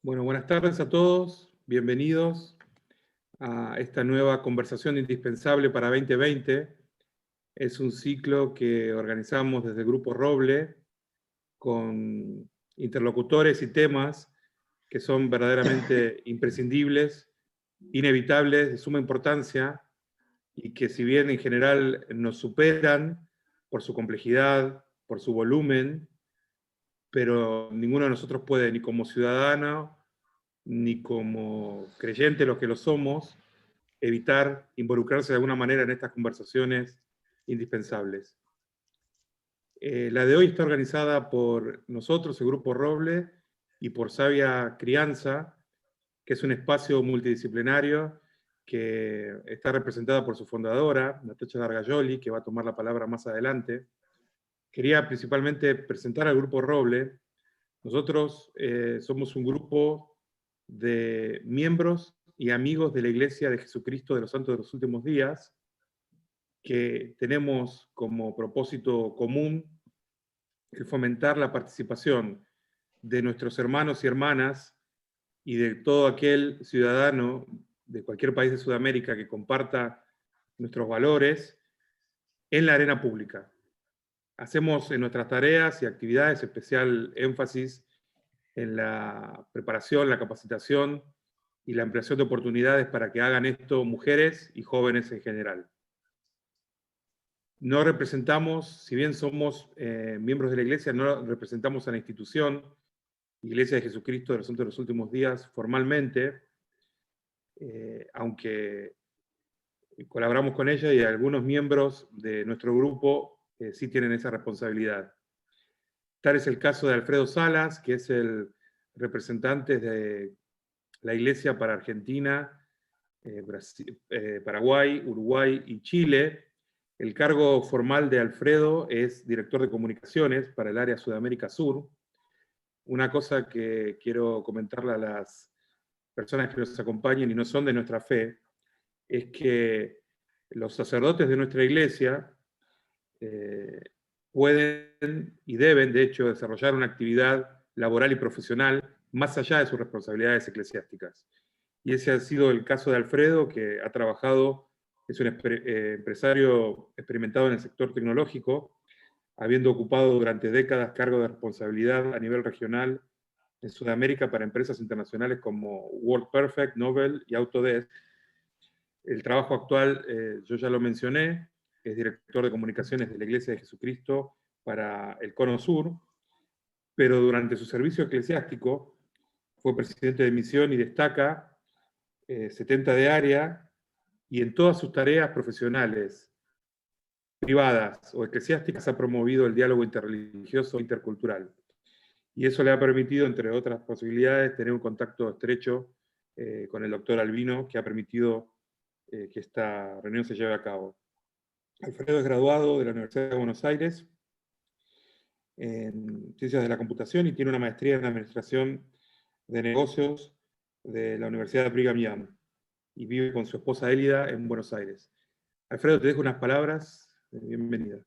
Bueno, buenas tardes a todos, bienvenidos a esta nueva conversación indispensable para 2020. Es un ciclo que organizamos desde el Grupo Roble con interlocutores y temas que son verdaderamente imprescindibles, inevitables, de suma importancia y que si bien en general nos superan por su complejidad, por su volumen, pero ninguno de nosotros puede, ni como ciudadano, ni como creyentes los que lo somos, evitar involucrarse de alguna manera en estas conversaciones indispensables. La de hoy está organizada por nosotros, el Grupo Roble, y por Sabia Crianza, que es un espacio multidisciplinario que está representada por su fundadora, Natacha Dargayoli, que va a tomar la palabra más adelante. Quería principalmente presentar al Grupo Roble. Nosotros somos un grupo de miembros y amigos de la Iglesia de Jesucristo de los Santos de los Últimos Días, que tenemos como propósito común el fomentar la participación de nuestros hermanos y hermanas y de todo aquel ciudadano de cualquier país de Sudamérica que comparta nuestros valores en la arena pública. Hacemos en nuestras tareas y actividades especial énfasis en la preparación, la capacitación y la ampliación de oportunidades para que hagan esto mujeres y jóvenes en general. No representamos, si bien somos miembros de la Iglesia, no representamos a la institución Iglesia de Jesucristo de los Santos de los Últimos Días formalmente, aunque colaboramos con ella y algunos miembros de nuestro grupo sí tienen esa responsabilidad. Tal es el caso de Alfredo Salas, que es el representante de la Iglesia para Argentina, Brasil, Paraguay, Uruguay y Chile. El cargo formal de Alfredo es director de comunicaciones para el área Sudamérica Sur. Una cosa que quiero comentarle a las personas que nos acompañen y no son de nuestra fe, es que los sacerdotes de nuestra iglesia pueden y deben, de hecho, desarrollar una actividad laboral y profesional más allá de sus responsabilidades eclesiásticas. Y ese ha sido el caso de Alfredo, que ha trabajado, es un empresario experimentado en el sector tecnológico, habiendo ocupado durante décadas cargos de responsabilidad a nivel regional en Sudamérica para empresas internacionales como WordPerfect, Novell y Autodesk. El trabajo actual, yo ya lo mencioné, es director de comunicaciones de la Iglesia de Jesucristo para el Cono Sur, pero durante su servicio eclesiástico fue presidente de misión y destaca 70 de área, y en todas sus tareas profesionales, privadas o eclesiásticas, ha promovido el diálogo interreligioso e intercultural. Y eso le ha permitido, entre otras posibilidades, tener un contacto estrecho con el doctor Albino, que ha permitido que esta reunión se lleve a cabo. Alfredo es graduado de la Universidad de Buenos Aires en Ciencias de la Computación y tiene una maestría en Administración de Negocios de la Universidad de Brigham Young y vive con su esposa Élida en Buenos Aires. Alfredo, te dejo unas palabras de bienvenida.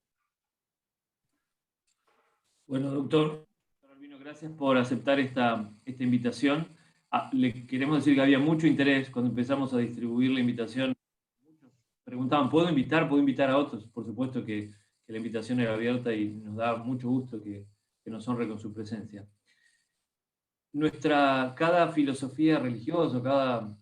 Bueno, doctor Albino, gracias por aceptar esta invitación. Le queremos decir que había mucho interés cuando empezamos a distribuir la invitación. Muchos preguntaban, ¿puedo invitar? ¿Puedo invitar a otros? Por supuesto que la invitación era abierta y nos da mucho gusto que nos honre con su presencia. Cada filosofía religiosa, cada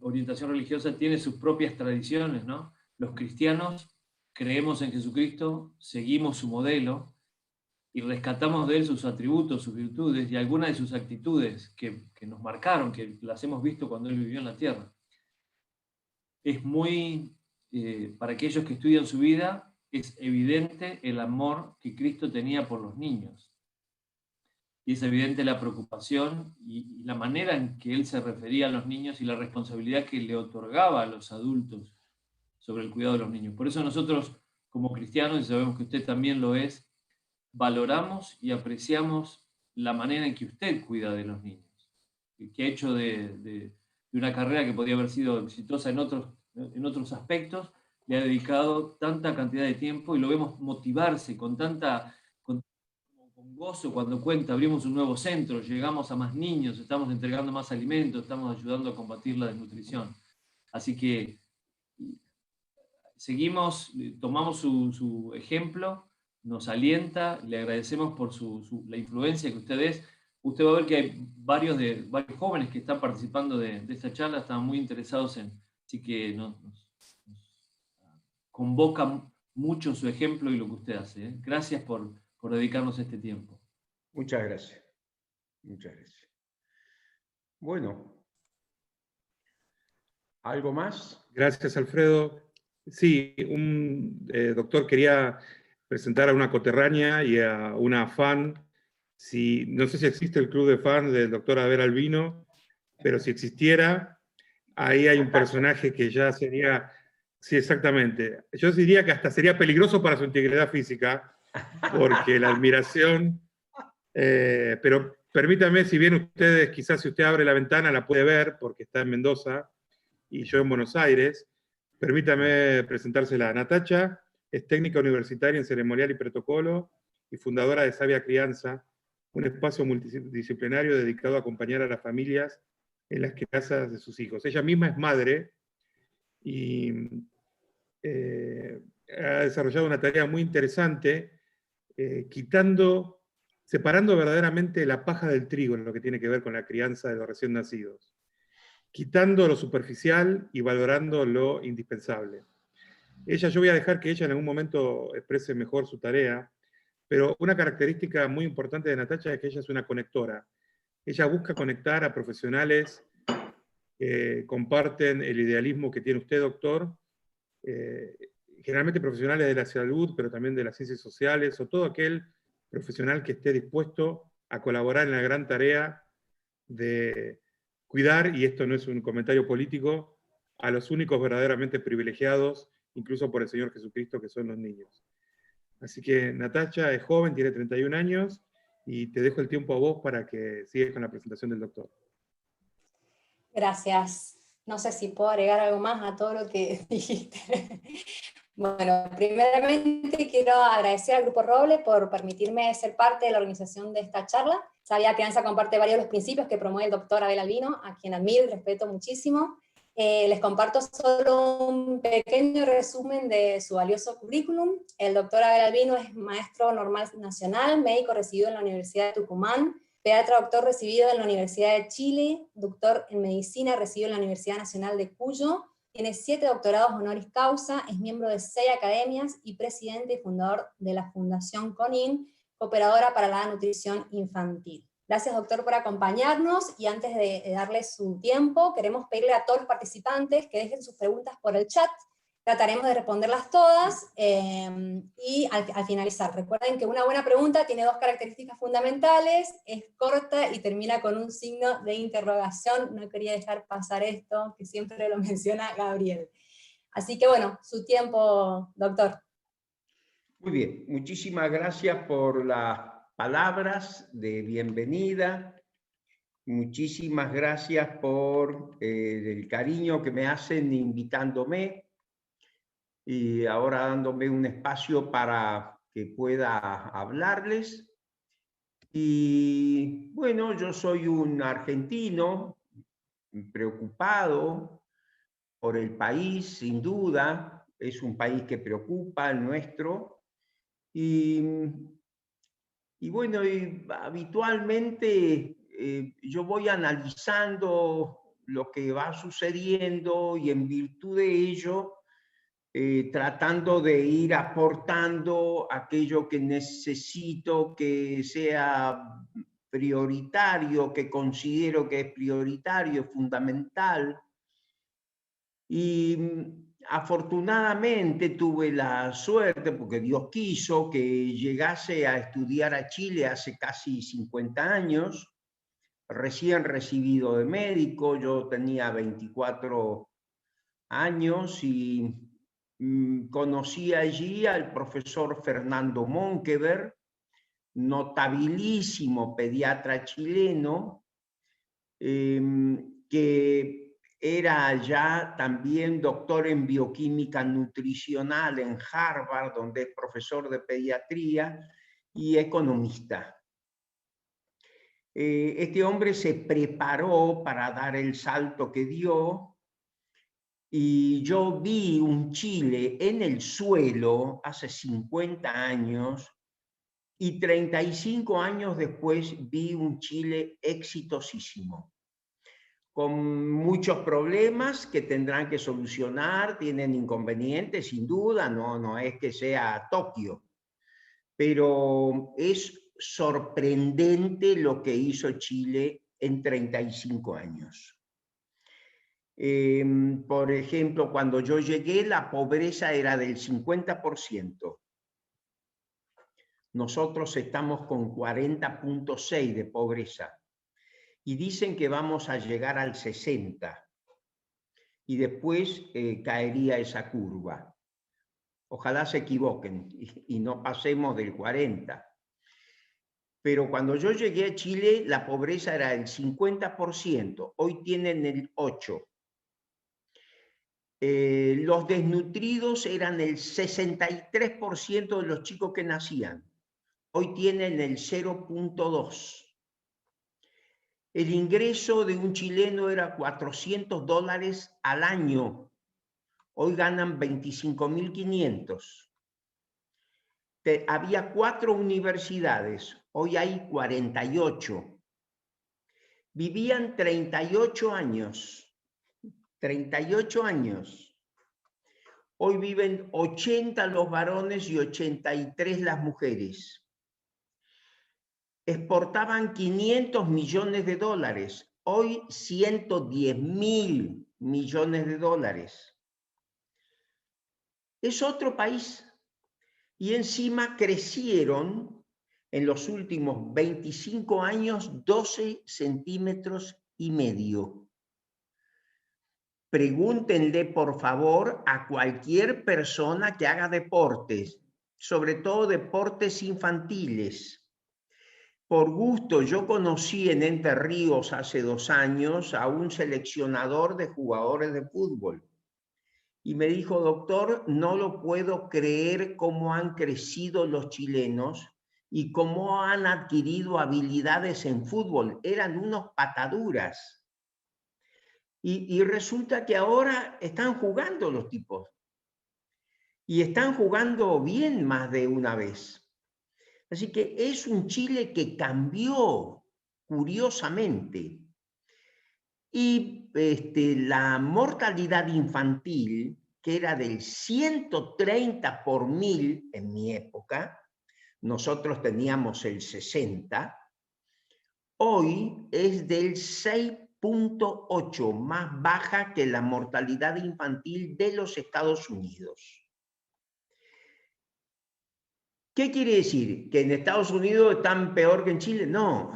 orientación religiosa tiene sus propias tradiciones, ¿no? Los cristianos creemos en Jesucristo, seguimos su modelo y rescatamos de él sus atributos, sus virtudes y algunas de sus actitudes que nos marcaron, que las hemos visto cuando él vivió en la tierra. Es muy, para aquellos que estudian su vida, es evidente el amor que Cristo tenía por los niños. Y es evidente la preocupación y la manera en que él se refería a los niños y la responsabilidad que le otorgaba a los adultos sobre el cuidado de los niños. Por eso nosotros, como cristianos, y sabemos que usted también lo es, valoramos y apreciamos la manera en que usted cuida de los niños, que ha hecho de una carrera que podría haber sido exitosa en otros aspectos, le ha dedicado tanta cantidad de tiempo y lo vemos motivarse con gozo cuando cuenta, abrimos un nuevo centro, llegamos a más niños, estamos entregando más alimentos, estamos ayudando a combatir la desnutrición. Así que seguimos, tomamos su ejemplo, nos alienta, le agradecemos por la influencia que usted es. Usted va a ver que hay varios jóvenes que están participando de esta charla, están muy interesados así que nos convoca mucho su ejemplo y lo que usted hace. ¿Eh? Gracias por dedicarnos este tiempo. Muchas gracias. Muchas gracias. Bueno, ¿algo más? Gracias, Alfredo. Sí, doctor, quería presentar a una coterránea y a una fan. No sé si existe el club de fans del doctor Abel Albino, pero si existiera, ahí hay un personaje que ya sería... Sí, exactamente. Yo diría que hasta sería peligroso para su integridad física, porque la admiración... pero permítame, si bien ustedes, quizás si usted abre la ventana la puede ver, porque está en Mendoza, y yo en Buenos Aires. Permítame presentársela. Natacha es técnica universitaria en ceremonial y protocolo y fundadora de Sabia Crianza, un espacio multidisciplinario dedicado a acompañar a las familias en las crianzas de sus hijos. Ella misma es madre y ha desarrollado una tarea muy interesante, separando verdaderamente la paja del trigo en lo que tiene que ver con la crianza de los recién nacidos, quitando lo superficial y valorando lo indispensable. Yo voy a dejar que ella en algún momento exprese mejor su tarea, pero una característica muy importante de Natacha es que ella es una conectora. Ella busca conectar a profesionales que comparten el idealismo que tiene usted, doctor, generalmente profesionales de la salud, pero también de las ciencias sociales, o todo aquel profesional que esté dispuesto a colaborar en la gran tarea de cuidar, y esto no es un comentario político, a los únicos verdaderamente privilegiados, incluso por el Señor Jesucristo, que son los niños. Así que Natacha es joven, tiene 31 años, y te dejo el tiempo a vos para que sigas con la presentación del doctor. Gracias. No sé si puedo agregar algo más a todo lo que dijiste. Bueno, primeramente quiero agradecer al Grupo Roble por permitirme ser parte de la organización de esta charla. Sabia Crianza comparte varios de los principios que promueve el doctor Abel Albino, a quien admiro y respeto muchísimo. Les comparto solo un pequeño resumen de su valioso currículum. El doctor Abel Albino es maestro normal nacional, médico recibido en la Universidad de Tucumán, pediatra doctor recibido en la Universidad de Chile, doctor en medicina recibido en la Universidad Nacional de Cuyo, tiene 7 doctorados honoris causa, es miembro de 6 academias y presidente y fundador de la Fundación CONIN, cooperadora para la nutrición infantil. Gracias, doctor, por acompañarnos, y antes de darles su tiempo, queremos pedirle a todos los participantes que dejen sus preguntas por el chat. Trataremos de responderlas todas, y al finalizar, recuerden que una buena pregunta tiene 2 características fundamentales: es corta y termina con un signo de interrogación. No quería dejar pasar esto, que siempre lo menciona Gabriel. Así que bueno, su tiempo, doctor. Muy bien, muchísimas gracias por las palabras de bienvenida. Muchísimas gracias por el cariño que me hacen invitándome y ahora dándome un espacio para que pueda hablarles. Y bueno, yo soy un argentino preocupado por el país, sin duda. Es un país que preocupa, el nuestro. Y bueno, habitualmente yo voy analizando lo que va sucediendo y en virtud de ello tratando de ir aportando aquello que necesito que sea prioritario, que considero que es prioritario, fundamental. Y afortunadamente tuve la suerte, porque Dios quiso, que llegase a estudiar a Chile hace casi 50 años, recién recibido de médico. Yo tenía 24 años y conocí allí al profesor Fernando Monkeberg, notabilísimo pediatra chileno, que era ya también doctor en bioquímica nutricional en Harvard, donde es profesor de pediatría y economista. Este hombre se preparó para dar el salto que dio, y yo vi un Chile en el suelo hace 50 años, y 35 años después vi un Chile exitosísimo, con muchos problemas que tendrán que solucionar, tienen inconvenientes, sin duda, no es que sea Tokio, pero es sorprendente lo que hizo Chile en 35 años. Por ejemplo, cuando yo llegué, la pobreza era del 50%. Nosotros estamos con 40.6 de pobreza. Y dicen que vamos a llegar al 60. Y después caería esa curva. Ojalá se equivoquen y no pasemos del 40. Pero cuando yo llegué a Chile, la pobreza era el 50%. Hoy tienen el 8%. Los desnutridos eran el 63% de los chicos que nacían. Hoy tienen el 0.2%. El ingreso de un chileno era $400 al año. Hoy ganan 25.500. Había 4 universidades. Hoy hay 48. Vivían 38 años. 38 años. Hoy viven 80 los varones y 83 las mujeres. Exportaban 500 millones de dólares. Hoy 110.000 millones de dólares. Es otro país. Y encima crecieron en los últimos 25 años 12 centímetros y medio. Pregúntenle, por favor, a cualquier persona que haga deportes, sobre todo deportes infantiles. Por gusto, yo conocí en Entre Ríos hace 2 años a un seleccionador de jugadores de fútbol. Y me dijo: doctor, no lo puedo creer cómo han crecido los chilenos y cómo han adquirido habilidades en fútbol. Eran unos pataduras. Y resulta que ahora están jugando los tipos. Y están jugando bien más de una vez. Así que es un Chile que cambió curiosamente. Y la mortalidad infantil, que era del 130 por 1000 en mi época, nosotros teníamos el 60, hoy es del 6.8, más baja que la mortalidad infantil de los Estados Unidos. ¿Qué quiere decir? ¿Que en Estados Unidos están peor que en Chile? No.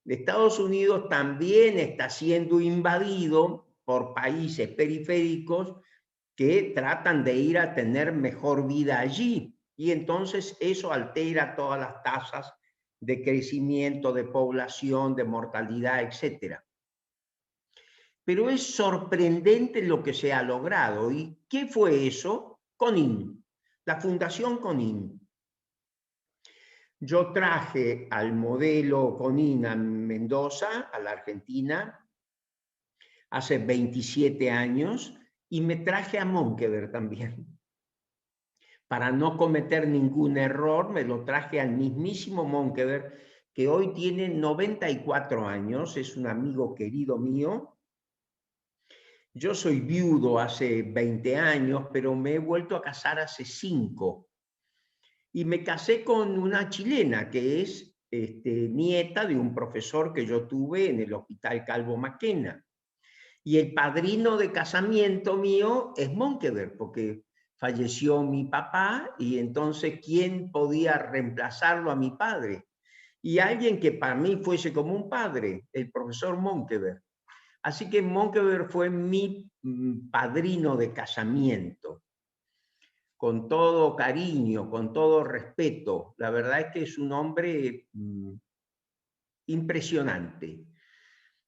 Estados Unidos también está siendo invadido por países periféricos que tratan de ir a tener mejor vida allí. Y entonces eso altera todas las tasas de crecimiento, de población, de mortalidad, etc. Pero es sorprendente lo que se ha logrado. ¿Y qué fue eso? CONIN, la Fundación CONIN. Yo traje al modelo CONIN a Mendoza, a la Argentina, hace 27 años, y me traje a Monkeberg también. Para no cometer ningún error, me lo traje al mismísimo Monkeberg, que hoy tiene 94 años, es un amigo querido mío. Yo soy viudo hace 20 años, pero me he vuelto a casar hace 5. Y me casé con una chilena que es nieta de un profesor que yo tuve en el Hospital Calvo Maquena. Y el padrino de casamiento mío es Monkeberg, porque falleció mi papá y entonces ¿quién podía reemplazarlo a mi padre? Y alguien que para mí fuese como un padre, el profesor Monkeberg. Así que Monkeberg fue mi padrino de casamiento. Con todo cariño, con todo respeto. La verdad es que es un hombre impresionante.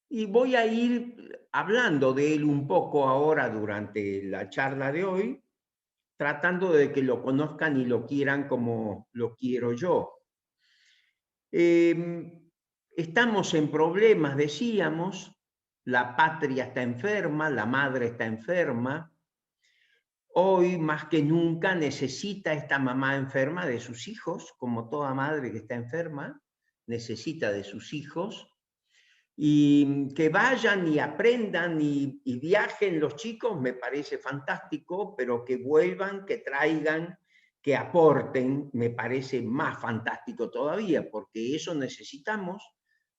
Y voy a ir hablando de él un poco ahora durante la charla de hoy, tratando de que lo conozcan y lo quieran como lo quiero yo. Estamos en problemas, decíamos, la patria está enferma, la madre está enferma. Hoy, más que nunca, necesita esta mamá enferma de sus hijos, como toda madre que está enferma, necesita de sus hijos. Y que vayan y aprendan y viajen los chicos me parece fantástico, pero que vuelvan, que traigan, que aporten, me parece más fantástico todavía, porque eso necesitamos.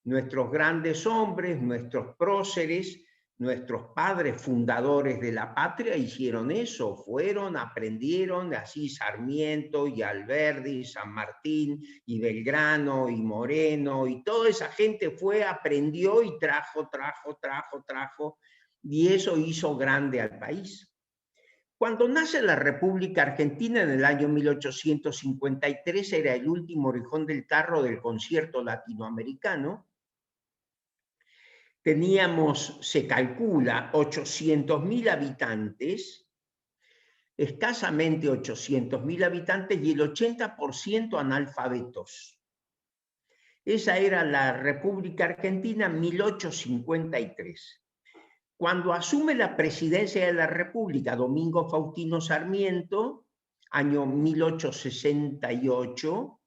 Nuestros grandes hombres, nuestros próceres, nuestros padres fundadores de la patria hicieron eso, fueron, aprendieron, así Sarmiento y Alberdi, y San Martín y Belgrano y Moreno y toda esa gente fue, aprendió y trajo, y eso hizo grande al país. Cuando nace la República Argentina en el año 1853, era el último orejón del tarro del concierto latinoamericano. Teníamos, se calcula, 800.000 habitantes, escasamente 800.000 habitantes y el 80% analfabetos. Esa era la República Argentina en 1853. Cuando asume la presidencia de la República Domingo Faustino Sarmiento, año 1868,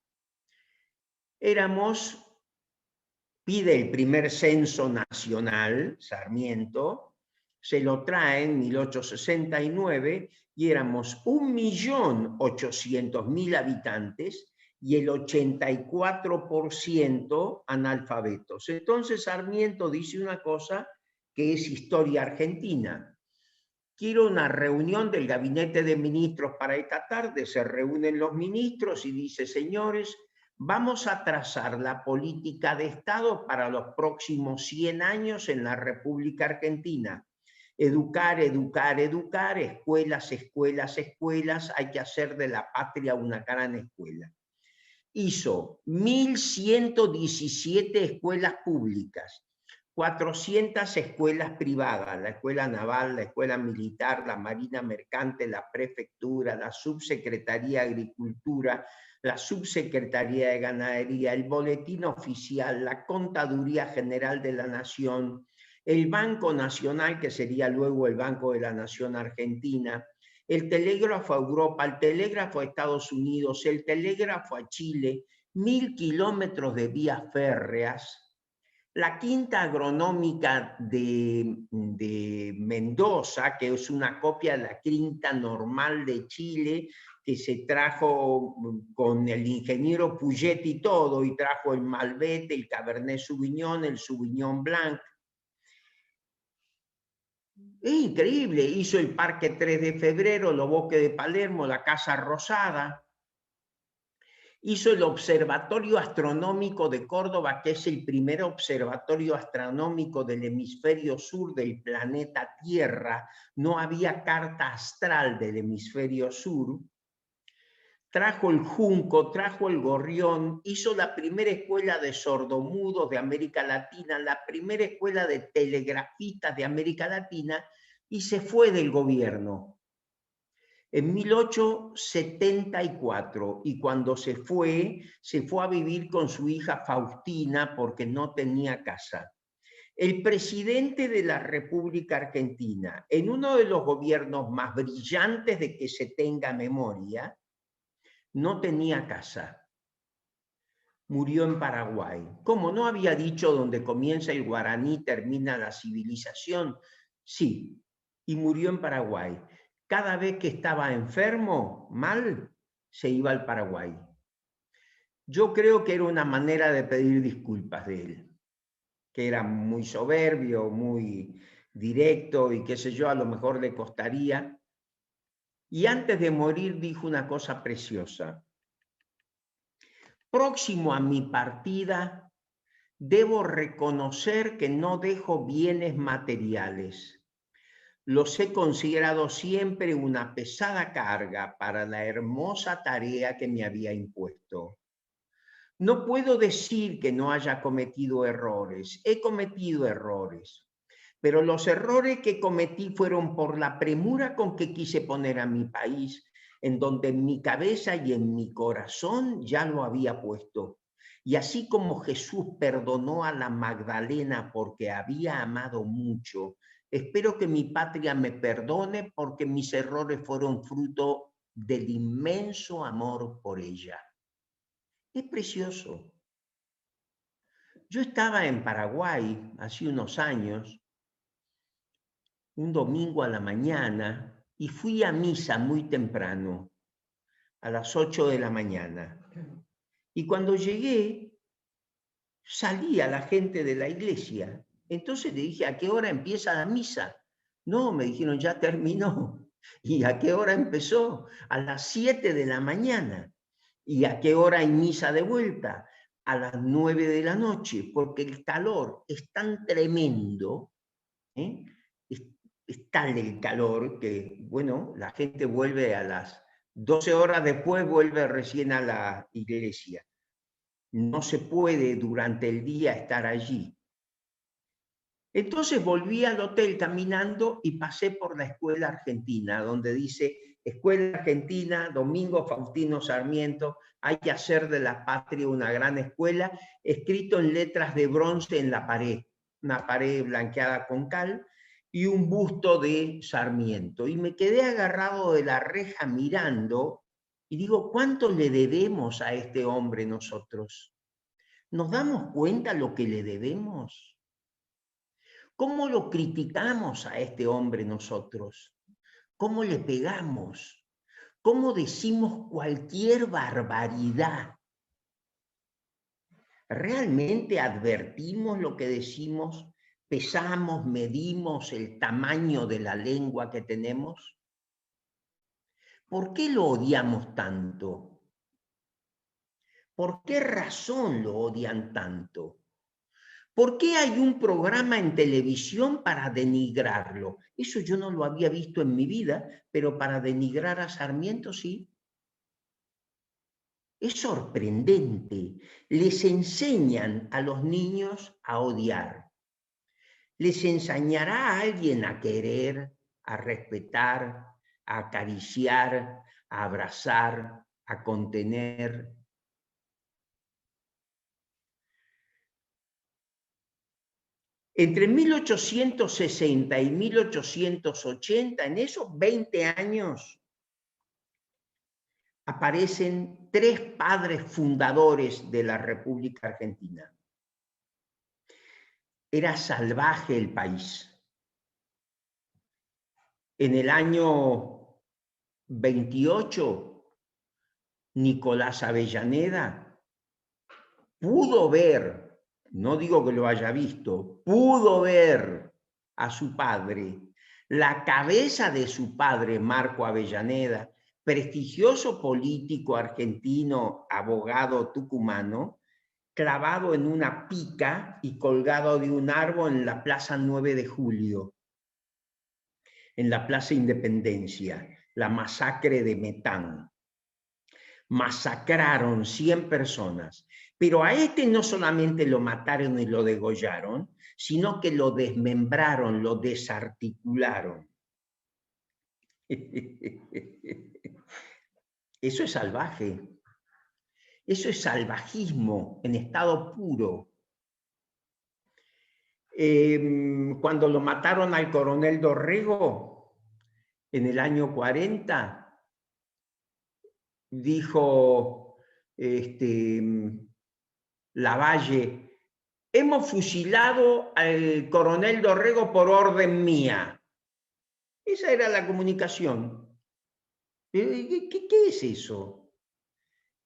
pide el primer censo nacional, Sarmiento, se lo trae en 1869 y éramos 1.800.000 habitantes y el 84% analfabetos. Entonces Sarmiento dice una cosa que es historia argentina. Quiero una reunión del gabinete de ministros para esta tarde, se reúnen los ministros y dice, señores, vamos a trazar la política de Estado para los próximos 100 años en la República Argentina. Educar, educar, educar, escuelas, escuelas, escuelas, hay que hacer de la patria una gran escuela. Hizo 1.117 escuelas públicas, 400 escuelas privadas, la escuela naval, la escuela militar, la marina mercante, la prefectura, la subsecretaría de Agricultura, la subsecretaría de Ganadería, el boletín oficial, la Contaduría General de la Nación, el Banco Nacional, que sería luego el Banco de la Nación Argentina, el telégrafo a Europa, el telégrafo a Estados Unidos, el telégrafo a Chile, 1.000 kilómetros de vías férreas, la Quinta Agronómica de Mendoza, que es una copia de la Quinta Normal de Chile, que se trajo con el ingeniero Puget y todo, y trajo el Malbec, el Cabernet Sauvignon, el Sauvignon Blanc. Es increíble, hizo el Parque 3 de Febrero, los Bosques de Palermo, la Casa Rosada. Hizo el Observatorio Astronómico de Córdoba, que es el primer observatorio astronómico del hemisferio sur del planeta Tierra. No había carta astral del hemisferio sur. Trajo el junco, trajo el gorrión, hizo la primera escuela de sordomudos de América Latina, la primera escuela de telegrafistas de América Latina, y se fue del gobierno en 1874, y cuando se fue a vivir con su hija Faustina porque no tenía casa. El presidente de la República Argentina, en uno de los gobiernos más brillantes de que se tenga memoria, no tenía casa. Murió en Paraguay. ¿Cómo no había dicho donde comienza el guaraní termina la civilización? Sí, y murió en Paraguay. Cada vez que estaba enfermo, mal, se iba al Paraguay. Yo creo que era una manera de pedir disculpas de él, que era muy soberbio, muy directo y qué sé yo, a lo mejor le costaría. Y antes de morir dijo una cosa preciosa. Próximo a mi partida, debo reconocer que no dejo bienes materiales. Los he considerado siempre una pesada carga para la hermosa tarea que me había impuesto. No puedo decir que no haya cometido errores. He cometido errores, pero los errores que cometí fueron por la premura con que quise poner a mi país, en donde en mi cabeza y en mi corazón ya lo había puesto. Y así como Jesús perdonó a la Magdalena porque había amado mucho, espero que mi patria me perdone porque mis errores fueron fruto del inmenso amor por ella. Es precioso. Yo estaba en Paraguay hace unos años, un domingo a la mañana, y fui a misa muy temprano, a las 8 de la mañana. Y cuando llegué, salía la gente de la iglesia. Entonces le dije, ¿a qué hora empieza la misa? No, me dijeron, ya terminó. ¿Y a qué hora empezó? A las 7 de la mañana. ¿Y a qué hora hay misa de vuelta? A las 9 de la noche, porque el calor es tan tremendo, ¿eh? Es tal el calor que, bueno, la gente vuelve a las 12 horas después, vuelve recién a la iglesia. No se puede durante el día estar allí. Entonces volví al hotel caminando y pasé por la Escuela Argentina, donde dice Escuela Argentina, Domingo Faustino Sarmiento, hay que hacer de la patria una gran escuela, escrito en letras de bronce en la pared, una pared blanqueada con cal y un busto de Sarmiento. Y me quedé agarrado de la reja mirando y digo, ¿cuánto le debemos a este hombre nosotros? ¿Nos damos cuenta lo que le debemos? ¿Cómo lo criticamos a este hombre nosotros? ¿Cómo le pegamos? ¿Cómo decimos cualquier barbaridad? ¿Realmente advertimos lo que decimos? ¿Pesamos, medimos el tamaño de la lengua que tenemos? ¿Por qué lo odiamos tanto? ¿Por qué razón lo odian tanto? ¿Por qué hay un programa en televisión para denigrarlo? Eso yo no lo había visto en mi vida, pero para denigrar a Sarmiento sí. Es sorprendente. Les enseñan a los niños a odiar. Les enseñará a alguien a querer, a respetar, a acariciar, a abrazar, a contener. Entre 1860 y 1880, en esos 20 años, aparecen 3 padres fundadores de la República Argentina. Era salvaje el país. En el año 28, Nicolás Avellaneda pudo ver, no digo que lo haya visto, pudo ver a su padre, la cabeza de su padre, Marco Avellaneda, prestigioso político argentino, abogado tucumano, clavado en una pica y colgado de un árbol en la Plaza 9 de Julio, en la Plaza Independencia, la masacre de Metán. Masacraron 100 personas, pero a este no solamente lo mataron y lo degollaron, sino que lo desmembraron, lo desarticularon. Eso es salvaje. Eso es salvajismo en estado puro. Cuando lo mataron al coronel Dorrego en el año 40, dijo Lavalle, hemos fusilado al coronel Dorrego por orden mía. Esa era la comunicación. ¿Qué es eso?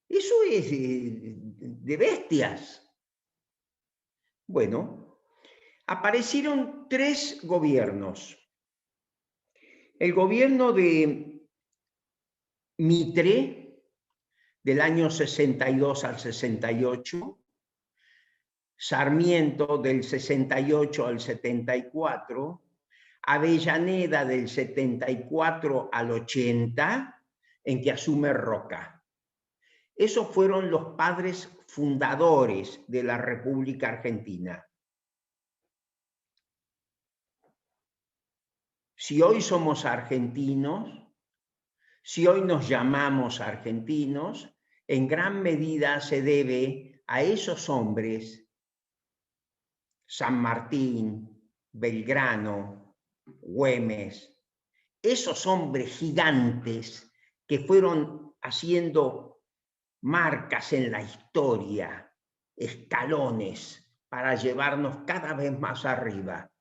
Eso es de bestias. Bueno, aparecieron 3 gobiernos. El gobierno de Mitre, del año 62 al 68, Sarmiento del 68 al 74, Avellaneda del 74 al 80, en que asume Roca. Esos fueron los padres fundadores de la República Argentina. Si hoy somos argentinos, si hoy nos llamamos argentinos, en gran medida se debe a esos hombres, San Martín, Belgrano, Güemes, esos hombres gigantes que fueron haciendo marcas en la historia, escalones para llevarnos cada vez más arriba.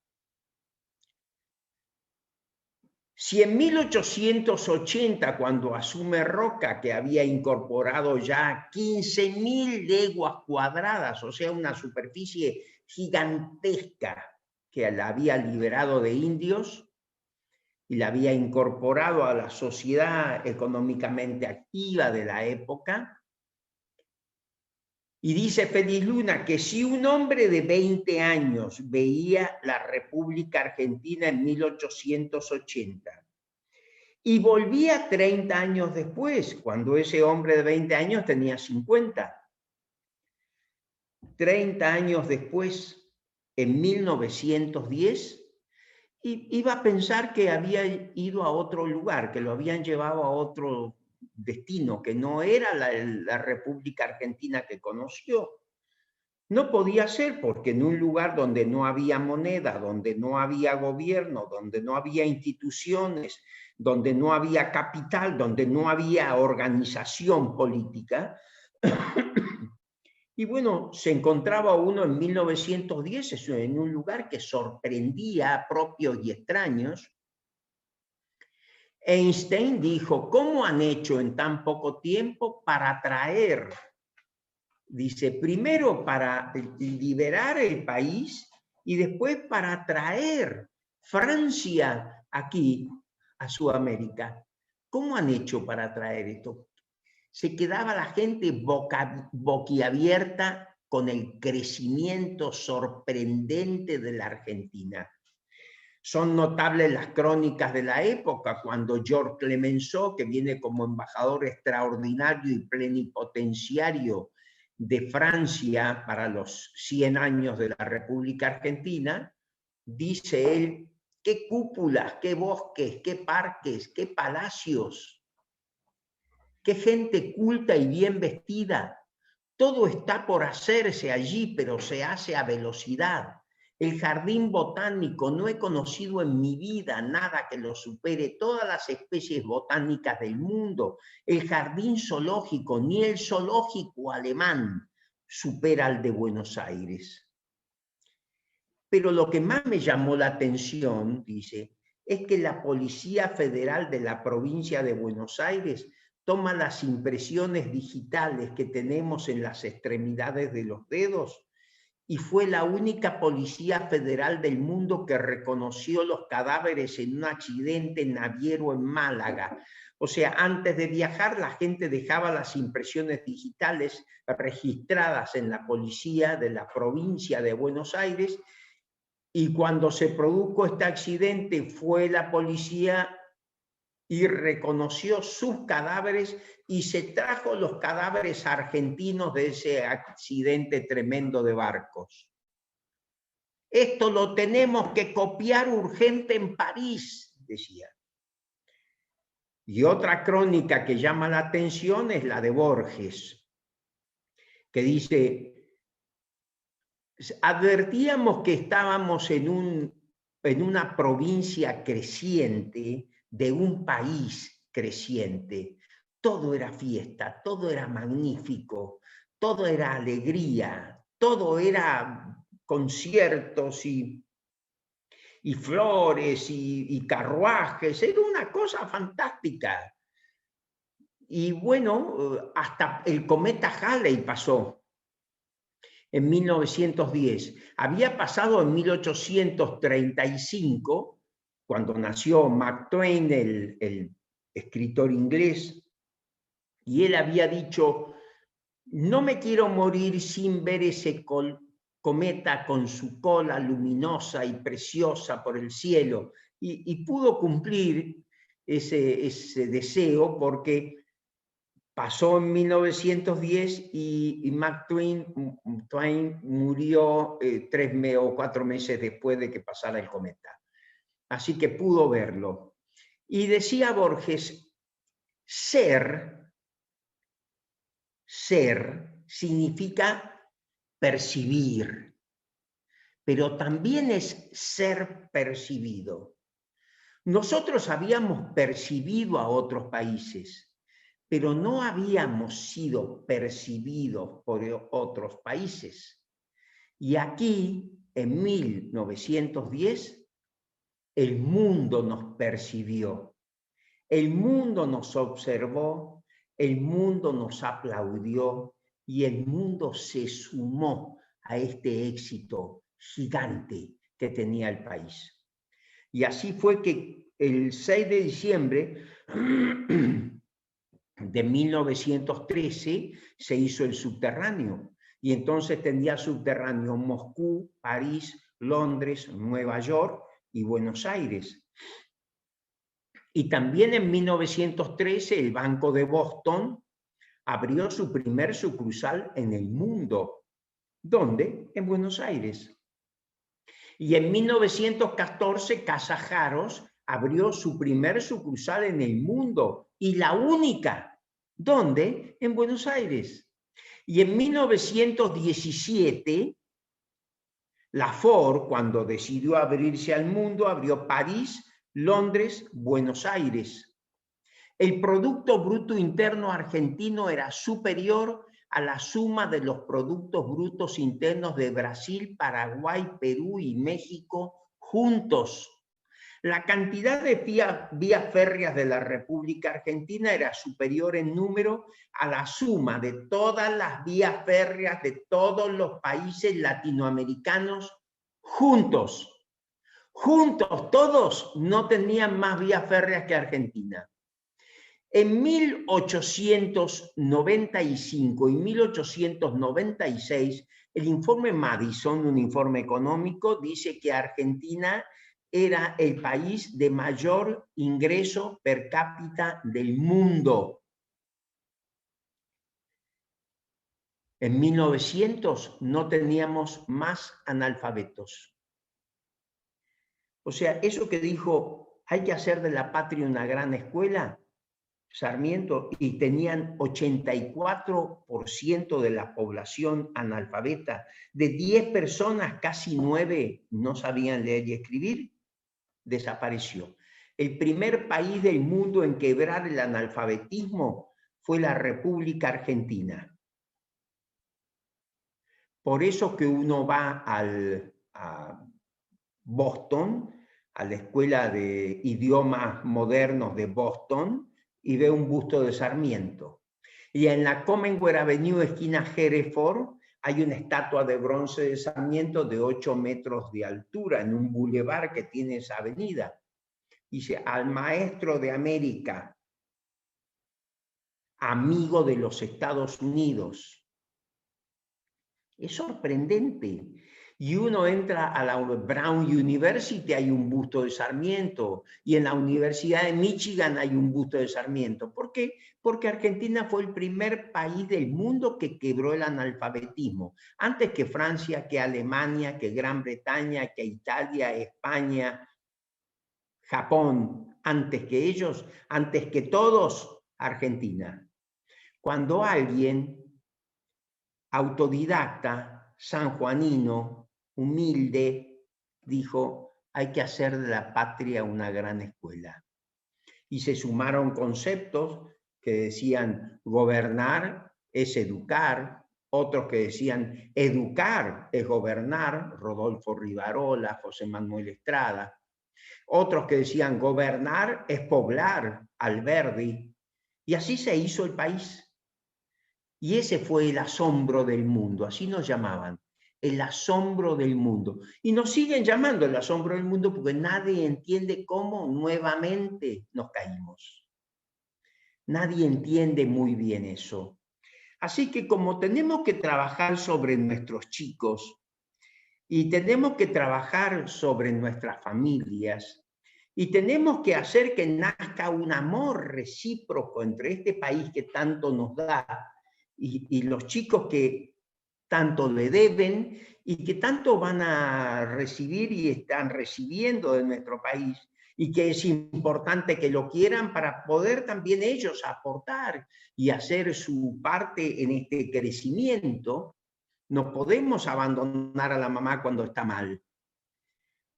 Si en 1880, cuando asume Roca, que había incorporado ya 15.000 leguas cuadradas, o sea, una superficie gigantesca que la había liberado de indios y la había incorporado a la sociedad económicamente activa de la época, y dice Félix Luna que si un hombre de 20 años veía la República Argentina en 1880 y volvía 30 años después, cuando ese hombre de 20 años tenía 50, 30 años después, en 1910, iba a pensar que había ido a otro lugar, que lo habían llevado a otro destino, que no era la República Argentina que conoció. No podía ser, porque en un lugar donde no había moneda, donde no había gobierno, donde no había instituciones, donde no había capital, donde no había organización política, y bueno, se encontraba uno en 1910 en un lugar que sorprendía a propios y extraños. Einstein dijo, ¿cómo han hecho en tan poco tiempo para atraer? Dice, primero para liberar el país y después para traer Francia aquí a Sudamérica. ¿Cómo han hecho para traer esto? Se quedaba la gente boquiabierta con el crecimiento sorprendente de la Argentina. Son notables las crónicas de la época, cuando Georges Clemenceau, que viene como embajador extraordinario y plenipotenciario de Francia para los 100 años de la República Argentina, dice él, qué cúpulas, qué bosques, qué parques, qué palacios, qué gente culta y bien vestida. Todo está por hacerse allí, pero se hace a velocidad. El jardín botánico, no he conocido en mi vida nada que lo supere, todas las especies botánicas del mundo. El jardín zoológico, ni el zoológico alemán supera al de Buenos Aires. Pero lo que más me llamó la atención, dice, es que la Policía Federal de la provincia de Buenos Aires toma las impresiones digitales que tenemos en las extremidades de los dedos y fue la única policía federal del mundo que reconoció los cadáveres en un accidente naviero en Málaga. O sea, antes de viajar la gente dejaba las impresiones digitales registradas en la policía de la provincia de Buenos Aires, y cuando se produjo este accidente fue la policía y reconoció sus cadáveres y se trajo los cadáveres argentinos de ese accidente tremendo de barcos. Esto lo tenemos que copiar urgente en París, decía. Y otra crónica que llama la atención es la de Borges, que dice, advertíamos que estábamos en una provincia creciente, de un país creciente. Todo era fiesta, todo era magnífico, todo era alegría, todo era conciertos y flores y carruajes, era una cosa fantástica. Y bueno, hasta el cometa Halley pasó en 1910. Había pasado en 1835, cuando nació Mark Twain, el escritor inglés, y él había dicho, no me quiero morir sin ver ese cometa con su cola luminosa y preciosa por el cielo, y pudo cumplir ese deseo porque pasó en 1910 y Mark Twain murió 3 o 4 meses después de que pasara el cometa. Así que pudo verlo. Y decía Borges, ser significa percibir, pero también es ser percibido. Nosotros habíamos percibido a otros países, pero no habíamos sido percibidos por otros países. Y aquí, en 1910, el mundo nos percibió, el mundo nos observó, el mundo nos aplaudió y el mundo se sumó a este éxito gigante que tenía el país. Y así fue que el 6 de diciembre de 1913 se hizo el subterráneo. Y entonces tenía subterráneo Moscú, París, Londres, Nueva York y Buenos Aires. Y también en 1913 el Banco de Boston abrió su primer sucursal en el mundo. ¿Dónde? En Buenos Aires. Y en 1914 Casa Jaros abrió su primer sucursal en el mundo y la única. ¿Dónde? En Buenos Aires. Y en 1917 la Ford, cuando decidió abrirse al mundo, abrió París, Londres, Buenos Aires. El Producto Bruto Interno argentino era superior a la suma de los productos brutos internos de Brasil, Paraguay, Perú y México juntos. La cantidad de vías férreas de la República Argentina era superior en número a la suma de todas las vías férreas de todos los países latinoamericanos juntos. Juntos, todos no tenían más vías férreas que Argentina. En 1895 y 1896, el informe Madison, un informe económico, dice que Argentina era el país de mayor ingreso per cápita del mundo. En 1900 no teníamos más analfabetos. O sea, eso que dijo, hay que hacer de la patria una gran escuela, Sarmiento, y tenían 84% de la población analfabeta. De 10 personas, casi 9 no sabían leer y escribir, desapareció. El primer país del mundo en quebrar el analfabetismo fue la República Argentina. Por eso que uno va a Boston, a la Escuela de Idiomas Modernos de Boston, y ve un busto de Sarmiento. Y en la Commonwealth Avenue, esquina Hereford, hay una estatua de bronce de Sarmiento de 8 metros de altura en un bulevar que tiene esa avenida. Dice, al maestro de América, amigo de los Estados Unidos. Es sorprendente. Y uno entra a la Brown University, hay un busto de Sarmiento, y en la Universidad de Michigan hay un busto de Sarmiento. ¿Por qué? Porque Argentina fue el primer país del mundo que quebró el analfabetismo. Antes que Francia, que Alemania, que Gran Bretaña, que Italia, España, Japón, antes que ellos, antes que todos, Argentina. Cuando alguien autodidacta, sanjuanino, humilde, dijo, hay que hacer de la patria una gran escuela. Y se sumaron conceptos que decían gobernar es educar, otros que decían educar es gobernar, Rodolfo Rivarola, José Manuel Estrada, otros que decían gobernar es poblar, Alberdi, y así se hizo el país. Y ese fue el asombro del mundo, así nos llamaban, el asombro del mundo. Y nos siguen llamando el asombro del mundo porque nadie entiende cómo nuevamente nos caímos. Nadie entiende muy bien eso. Así que como tenemos que trabajar sobre nuestros chicos y tenemos que trabajar sobre nuestras familias y tenemos que hacer que nazca un amor recíproco entre este país que tanto nos da y los chicos que tanto le deben y que tanto van a recibir y están recibiendo de nuestro país, y que es importante que lo quieran para poder también ellos aportar y hacer su parte en este crecimiento, No podemos abandonar a la mamá cuando está mal.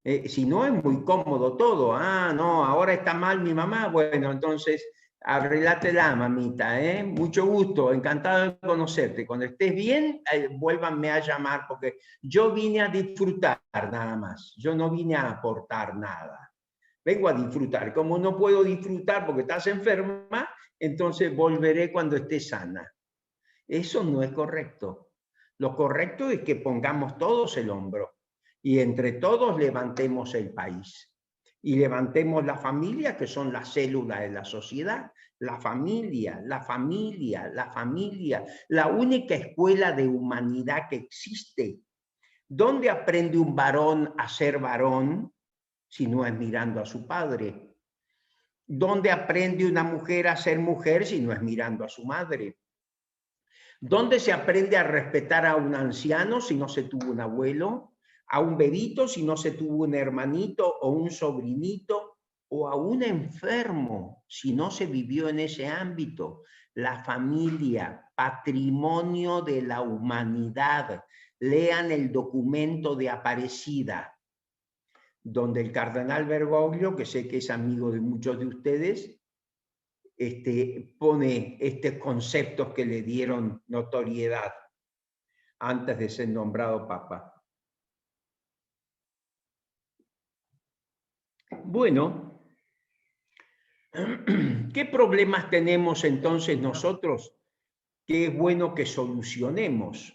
Si no, es muy cómodo todo. Ah, no, ahora está mal mi mamá. Bueno, entonces, arreglátela, mamita. Mucho gusto, encantado de conocerte. Cuando estés bien, vuélvanme a llamar, porque yo vine a disfrutar nada más. Yo no vine a aportar nada. Vengo a disfrutar. Como no puedo disfrutar porque estás enferma, entonces volveré cuando esté sana. Eso no es correcto. Lo correcto es que pongamos todos el hombro y entre todos levantemos el país. Y levantemos la familia, que son las células de la sociedad. La familia, la familia, la familia. La única escuela de humanidad que existe. ¿Dónde aprende un varón a ser varón si no es mirando a su padre? ¿Dónde aprende una mujer a ser mujer si no es mirando a su madre? ¿Dónde se aprende a respetar a un anciano si no se tuvo un abuelo? ¿A un bebito si no se tuvo un hermanito o un sobrinito? ¿O a un enfermo si no se vivió en ese ámbito? La familia, patrimonio de la humanidad. Lean el documento de Aparecida, donde el cardenal Bergoglio, que sé que es amigo de muchos de ustedes, pone estos conceptos que le dieron notoriedad antes de ser nombrado papa. Bueno, ¿qué problemas tenemos entonces nosotros que es bueno que solucionemos?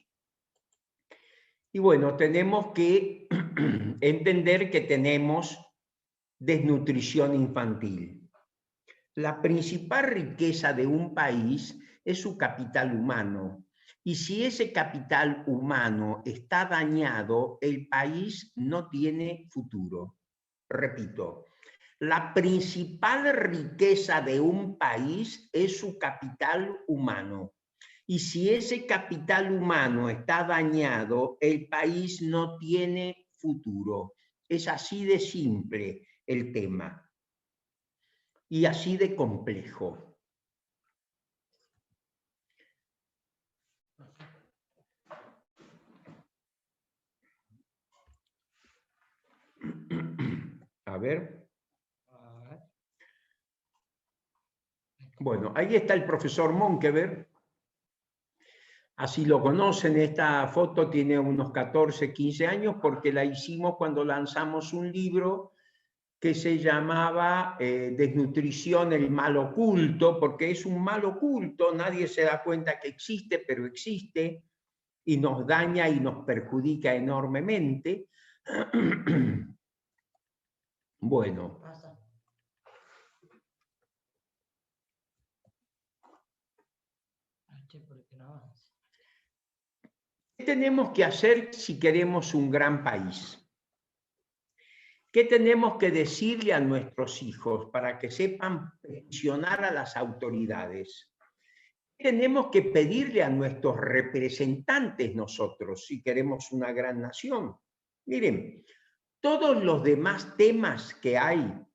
Y bueno, tenemos que entender que tenemos desnutrición infantil. La principal riqueza de un país es su capital humano. Y si ese capital humano está dañado, el país no tiene futuro. Repito, la principal riqueza de un país es su capital humano. Y si ese capital humano está dañado, el país no tiene futuro. Es así de simple el tema. Y así de complejo. A ver. Bueno, ahí está el profesor Monkeberg. Así lo conocen. Esta foto tiene unos 14, 15 años porque la hicimos cuando lanzamos un libro que se llamaba Desnutrición, el mal oculto, porque es un mal oculto, nadie se da cuenta que existe, pero existe, y nos daña y nos perjudica enormemente. Bueno. ¿Qué tenemos que hacer si queremos un gran país? ¿Qué tenemos que decirle a nuestros hijos para que sepan peticionar a las autoridades? ¿Qué tenemos que pedirle a nuestros representantes nosotros si queremos una gran nación? Miren, todos los demás temas que hay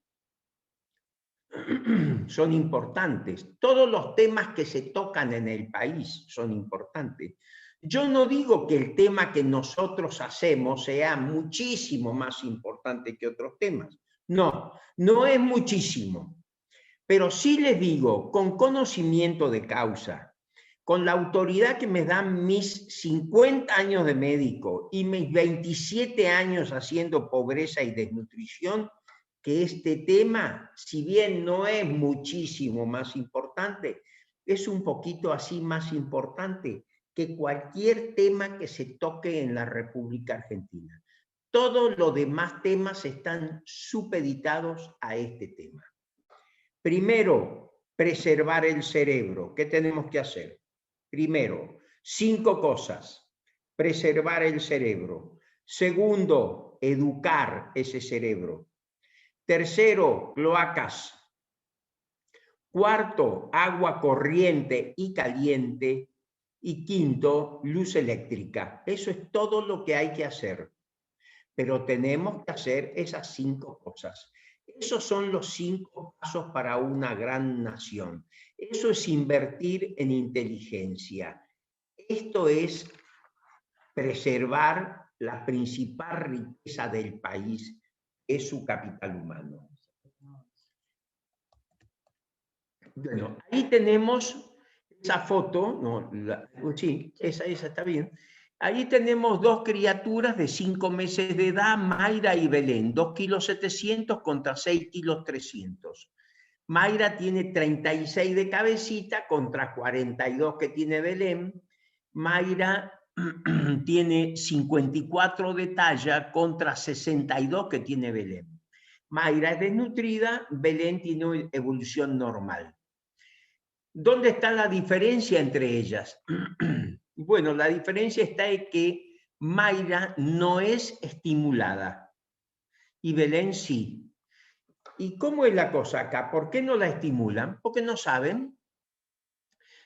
son importantes. Todos los temas que se tocan en el país son importantes. Yo no digo que el tema que nosotros hacemos sea muchísimo más importante que otros temas. No, no es muchísimo. Pero sí les digo, con conocimiento de causa, con la autoridad que me dan mis 50 años de médico y mis 27 años haciendo pobreza y desnutrición, que este tema, si bien no es muchísimo más importante, es un poquito así más importante que cualquier tema que se toque en la República Argentina. Todos los demás temas están supeditados a este tema. Primero, preservar el cerebro. ¿Qué tenemos que hacer? Primero, 5 cosas. Preservar el cerebro. Segundo, educar ese cerebro. Tercero, cloacas. Cuarto, agua corriente y caliente. Y quinto, luz eléctrica. Eso es todo lo que hay que hacer. Pero tenemos que hacer esas 5 cosas. Esos son los 5 pasos para una gran nación. Eso es invertir en inteligencia. Esto es preservar la principal riqueza del país, que es su capital humano. Bueno, ahí tenemos esa foto, no, sí, esa está bien. Ahí tenemos dos criaturas de 5 meses de edad, Mayra y Belén, 2,7 kilos contra 6,3 kilos. Mayra tiene 36 de cabecita contra 42 que tiene Belén. Mayra tiene 54 de talla contra 62 que tiene Belén. Mayra es desnutrida, Belén tiene evolución normal. ¿Dónde está la diferencia entre ellas? Bueno, la diferencia está en que Mayra no es estimulada y Belén sí. ¿Y cómo es la cosa acá? ¿Por qué no la estimulan? Porque no saben.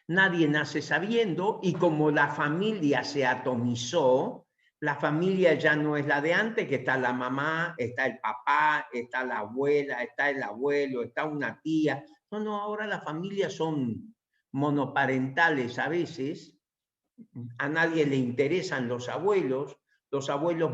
Nadie nace sabiendo y como la familia se atomizó, la familia ya no es la de antes, que está la mamá, está el papá, está la abuela, está el abuelo, está una tía. No, ahora las familias son monoparentales a veces, a nadie le interesan los abuelos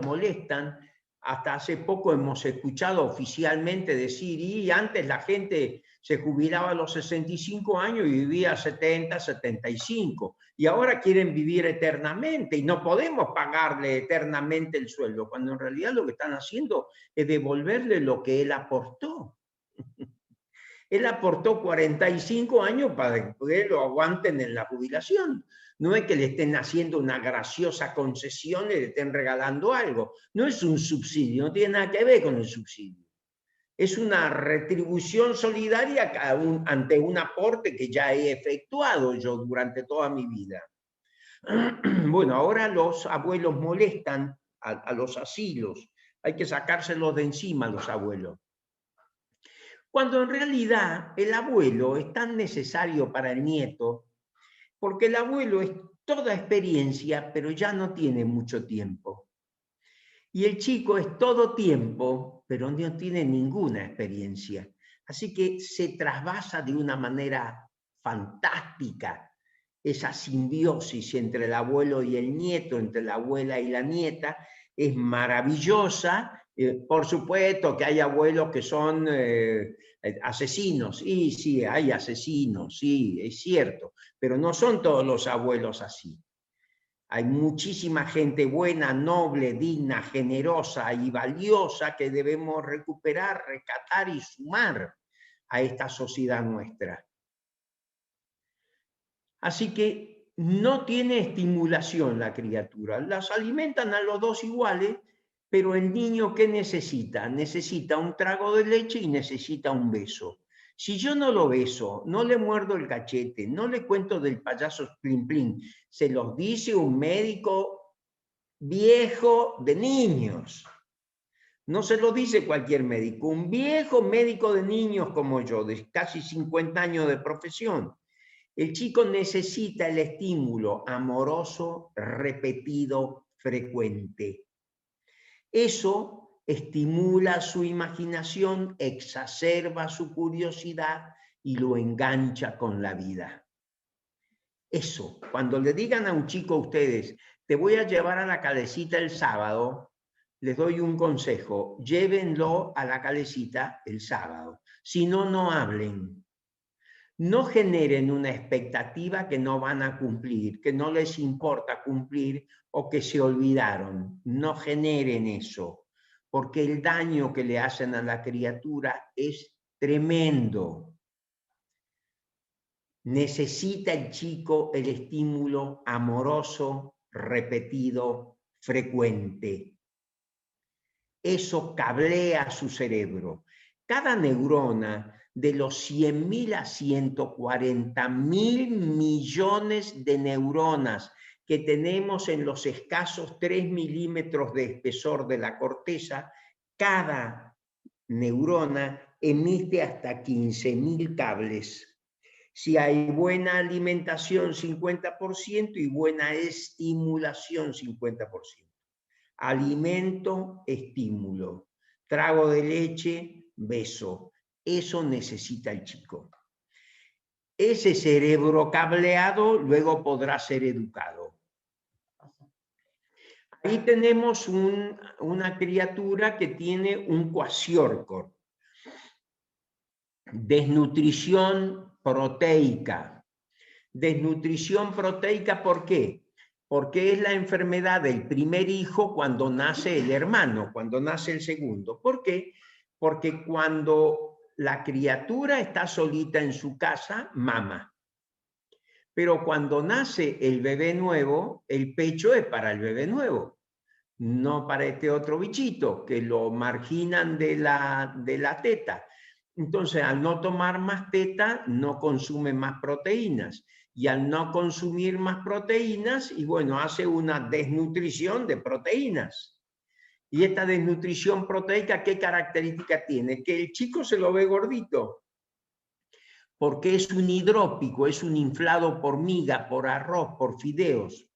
molestan. Hasta hace poco hemos escuchado oficialmente decir, y antes la gente se jubilaba a los 65 años y vivía 70, 75, y ahora quieren vivir eternamente y no podemos pagarle eternamente el sueldo, cuando en realidad lo que están haciendo es devolverle lo que él aportó. Él aportó 45 años para que lo aguanten en la jubilación. No es que le estén haciendo una graciosa concesión y le estén regalando algo. No es un subsidio, no tiene nada que ver con el subsidio. Es una retribución solidaria ante un aporte que ya he efectuado yo durante toda mi vida. Bueno, ahora los abuelos molestan a los asilos. Hay que sacárselos de encima a los abuelos. Cuando en realidad el abuelo es tan necesario para el nieto, porque el abuelo es toda experiencia, pero ya no tiene mucho tiempo. Y el chico es todo tiempo, pero no tiene ninguna experiencia. Así que se trasvasa de una manera fantástica esa simbiosis entre el abuelo y el nieto, entre la abuela y la nieta, es maravillosa. Por supuesto que hay abuelos que son asesinos, y sí, hay asesinos, sí, es cierto, pero no son todos los abuelos así. Hay muchísima gente buena, noble, digna, generosa y valiosa que debemos recuperar, rescatar y sumar a esta sociedad nuestra. Así que no tiene estimulación la criatura. Las alimentan a los dos iguales, pero el niño, ¿qué necesita? Necesita un trago de leche y necesita un beso. Si yo no lo beso, no le muerdo el cachete, no le cuento del payaso Plin Plin, se los dice un médico viejo de niños. No se lo dice cualquier médico, un viejo médico de niños como yo, de casi 50 años de profesión. El chico necesita el estímulo amoroso, repetido, frecuente. Eso estimula su imaginación, exacerba su curiosidad y lo engancha con la vida. Eso, cuando le digan a un chico a ustedes, te voy a llevar a la calecita el sábado, les doy un consejo, llévenlo a la calecita el sábado. Si no, no hablen. No generen una expectativa que no van a cumplir, que no les importa cumplir o que se olvidaron. No generen eso, porque el daño que le hacen a la criatura es tremendo. Necesita el chico el estímulo amoroso, repetido, frecuente. Eso cablea su cerebro. Cada neurona, de los 100.000 a 140.000 millones de neuronas que tenemos en los escasos 3 milímetros de espesor de la corteza, cada neurona emite hasta 15.000 cables. Si hay buena alimentación, 50%, y buena estimulación, 50%. Alimento, estímulo. Trago de leche, beso. Eso necesita el chico. Ese cerebro cableado luego podrá ser educado. Ahí tenemos una criatura que tiene un kwashiorkor. Desnutrición proteica. Desnutrición proteica, ¿por qué? Porque es la enfermedad del primer hijo cuando nace el hermano, cuando nace el segundo. ¿Por qué? Porque cuando la criatura está solita en su casa, mama. Pero cuando nace el bebé nuevo, el pecho es para el bebé nuevo, no para este otro bichito que lo marginan de la teta. Entonces, al no tomar más teta, no consume más proteínas. Y al no consumir más proteínas, y bueno, hace una desnutrición de proteínas. Y esta desnutrición proteica, ¿qué característica tiene? Que el chico se lo ve gordito, porque es un hidrópico, es un inflado por miga, por arroz, por fideos.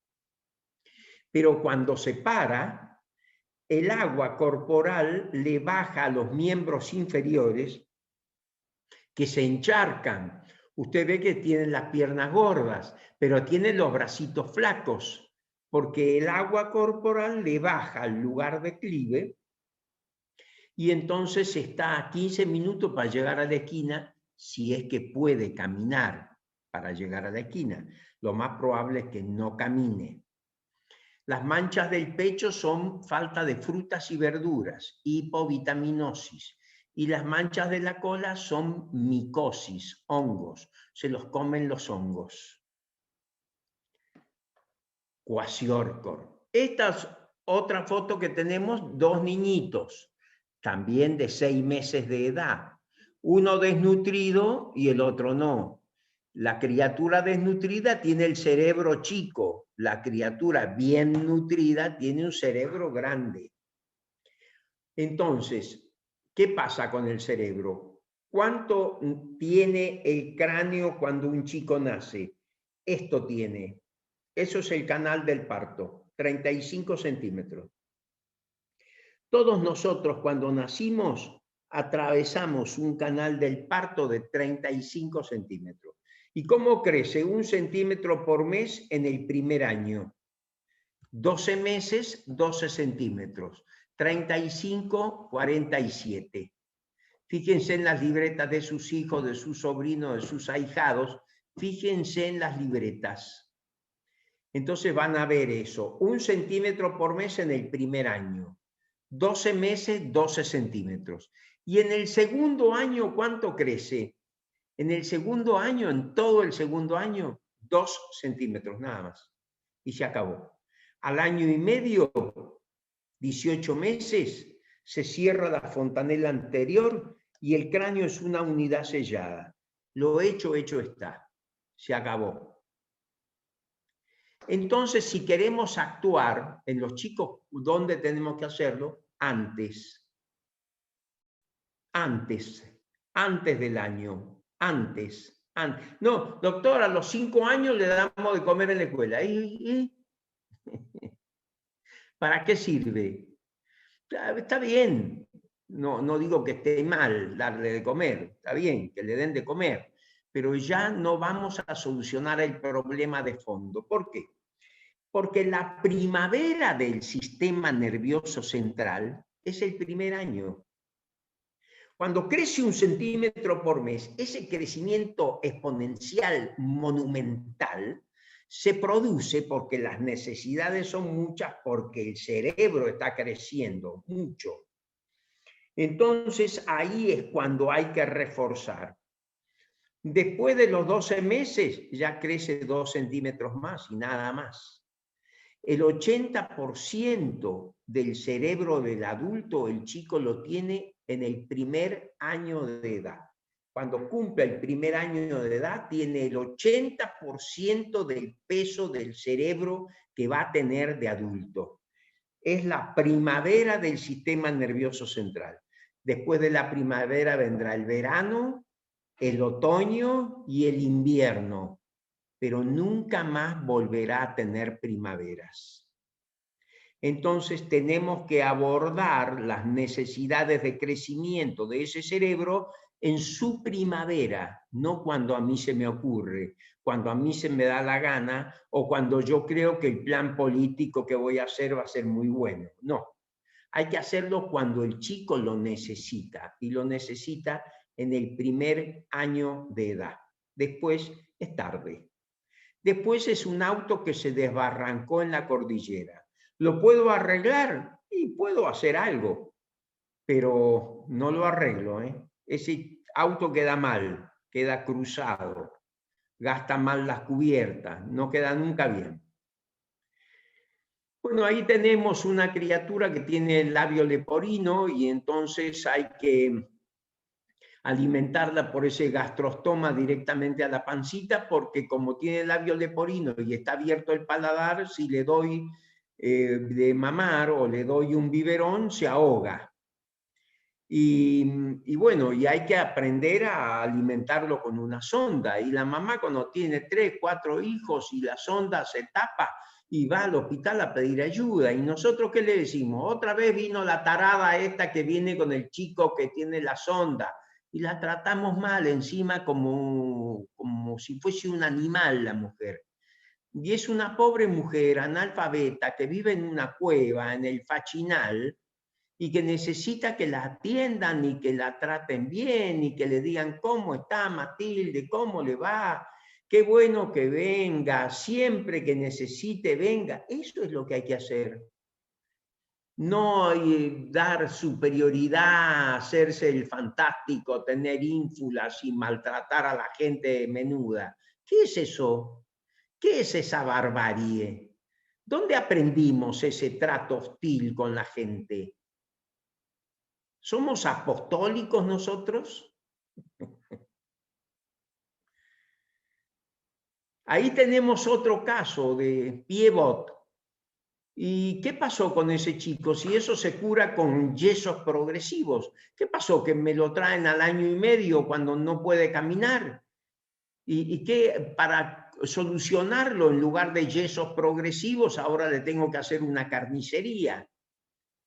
Pero cuando se para, el agua corporal le baja a los miembros inferiores que se encharcan. Usted ve que tienen las piernas gordas, pero tienen los bracitos flacos, porque el agua corporal le baja al lugar de declive y entonces está a 15 minutos para llegar a la esquina, si es que puede caminar para llegar a la esquina. Lo más probable es que no camine. Las manchas del pecho son falta de frutas y verduras, hipovitaminosis. Y las manchas de la cola son micosis, hongos. Se los comen los hongos. Kwashiorkor. Esta es otra foto que tenemos, dos niñitos, también de 6 meses de edad. Uno desnutrido y el otro no. La criatura desnutrida tiene el cerebro chico. La criatura bien nutrida tiene un cerebro grande. Entonces, ¿qué pasa con el cerebro? ¿Cuánto tiene el cráneo cuando un chico nace? Esto tiene. Eso es el canal del parto, 35 centímetros. Todos nosotros cuando nacimos atravesamos un canal del parto de 35 centímetros. ¿Y cómo crece? 1 centímetro por mes en el primer año. 12 meses, 12 centímetros. 35, 47. Fíjense en las libretas de sus hijos, de sus sobrinos, de sus ahijados. Fíjense en las libretas. Entonces van a ver eso. 1 centímetro por mes en el primer año. 12 meses, 12 centímetros. Y en el segundo año, ¿cuánto crece? En el segundo año, en todo el segundo año, 2 centímetros nada más. Y se acabó. Al año y medio, 18 meses, se cierra la fontanela anterior y el cráneo es una unidad sellada. Lo hecho, hecho está. Se acabó. Entonces, si queremos actuar en los chicos, ¿dónde tenemos que hacerlo? Antes del año, antes. No, doctor, a los 5 años le damos de comer en la escuela. ¿Para qué sirve? Está bien, no digo que esté mal darle de comer, está bien que le den de comer, pero ya no vamos a solucionar el problema de fondo. ¿Por qué? Porque la primavera del sistema nervioso central es el primer año. Cuando crece 1 centímetro por mes, ese crecimiento exponencial monumental se produce porque las necesidades son muchas, porque el cerebro está creciendo mucho. Entonces ahí es cuando hay que reforzar. Después de los 12 meses ya crece 2 centímetros más y nada más. El 80% del cerebro del adulto, el chico lo tiene en el primer año de edad. Cuando cumple el primer año de edad, tiene el 80% del peso del cerebro que va a tener de adulto. Es la primavera del sistema nervioso central. Después de la primavera vendrá el verano, el otoño y el invierno, pero nunca más volverá a tener primaveras. Entonces tenemos que abordar las necesidades de crecimiento de ese cerebro en su primavera, no cuando a mí se me ocurre, cuando a mí se me da la gana o cuando yo creo que el plan político que voy a hacer va a ser muy bueno. No, hay que hacerlo cuando el chico lo necesita, y lo necesita en el primer año de edad. Después es tarde. Después es un auto que se desbarrancó en la cordillera. ¿Lo puedo arreglar? Y puedo hacer algo, pero no lo arreglo, ¿eh? Ese auto queda mal, queda cruzado, gasta mal las cubiertas, no queda nunca bien. Bueno, ahí tenemos una criatura que tiene el labio leporino y entonces hay que alimentarla por ese gastrostoma directamente a la pancita, porque como tiene el labio leporino y está abierto el paladar, si le doy de mamar o le doy un biberón, se ahoga. Y bueno, y hay que aprender a alimentarlo con una sonda. Y la mamá, cuando tiene 3, 4 hijos y la sonda se tapa y va al hospital a pedir ayuda. ¿Y nosotros qué le decimos? Otra vez vino la tarada esta que viene con el chico que tiene la sonda. Y la tratamos mal encima como si fuese un animal la mujer. Y es una pobre mujer analfabeta que vive en una cueva, en el Fachinal, y que necesita que la atiendan y que la traten bien y que le digan cómo está Matilde, cómo le va, qué bueno que venga, siempre que necesite venga. Eso es lo que hay que hacer. No dar superioridad, hacerse el fantástico, tener ínfulas y maltratar a la gente menuda. ¿Qué es eso? ¿Qué es esa barbarie? ¿Dónde aprendimos ese trato hostil con la gente? ¿Somos apostólicos nosotros? Ahí tenemos otro caso de Pievot. ¿Y qué pasó con ese chico? Si eso se cura con yesos progresivos. ¿Qué pasó? ¿Que me lo traen al año y medio cuando no puede caminar? ¿Y qué? Para solucionarlo, en lugar de yesos progresivos, ahora le tengo que hacer una carnicería.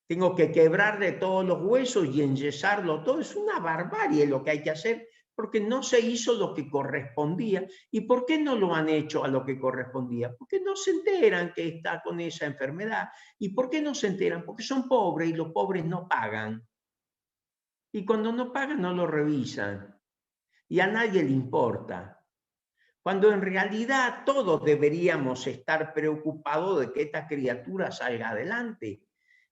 Tengo que quebrarle todos los huesos y enyesarlo todo. Es una barbarie lo que hay que hacer, porque no se hizo lo que correspondía. ¿Y por qué no lo han hecho a lo que correspondía? Porque no se enteran que está con esa enfermedad. ¿Y por qué no se enteran? Porque son pobres y los pobres no pagan. Y cuando no pagan no lo revisan. Y a nadie le importa. Cuando en realidad todos deberíamos estar preocupados de que esta criatura salga adelante.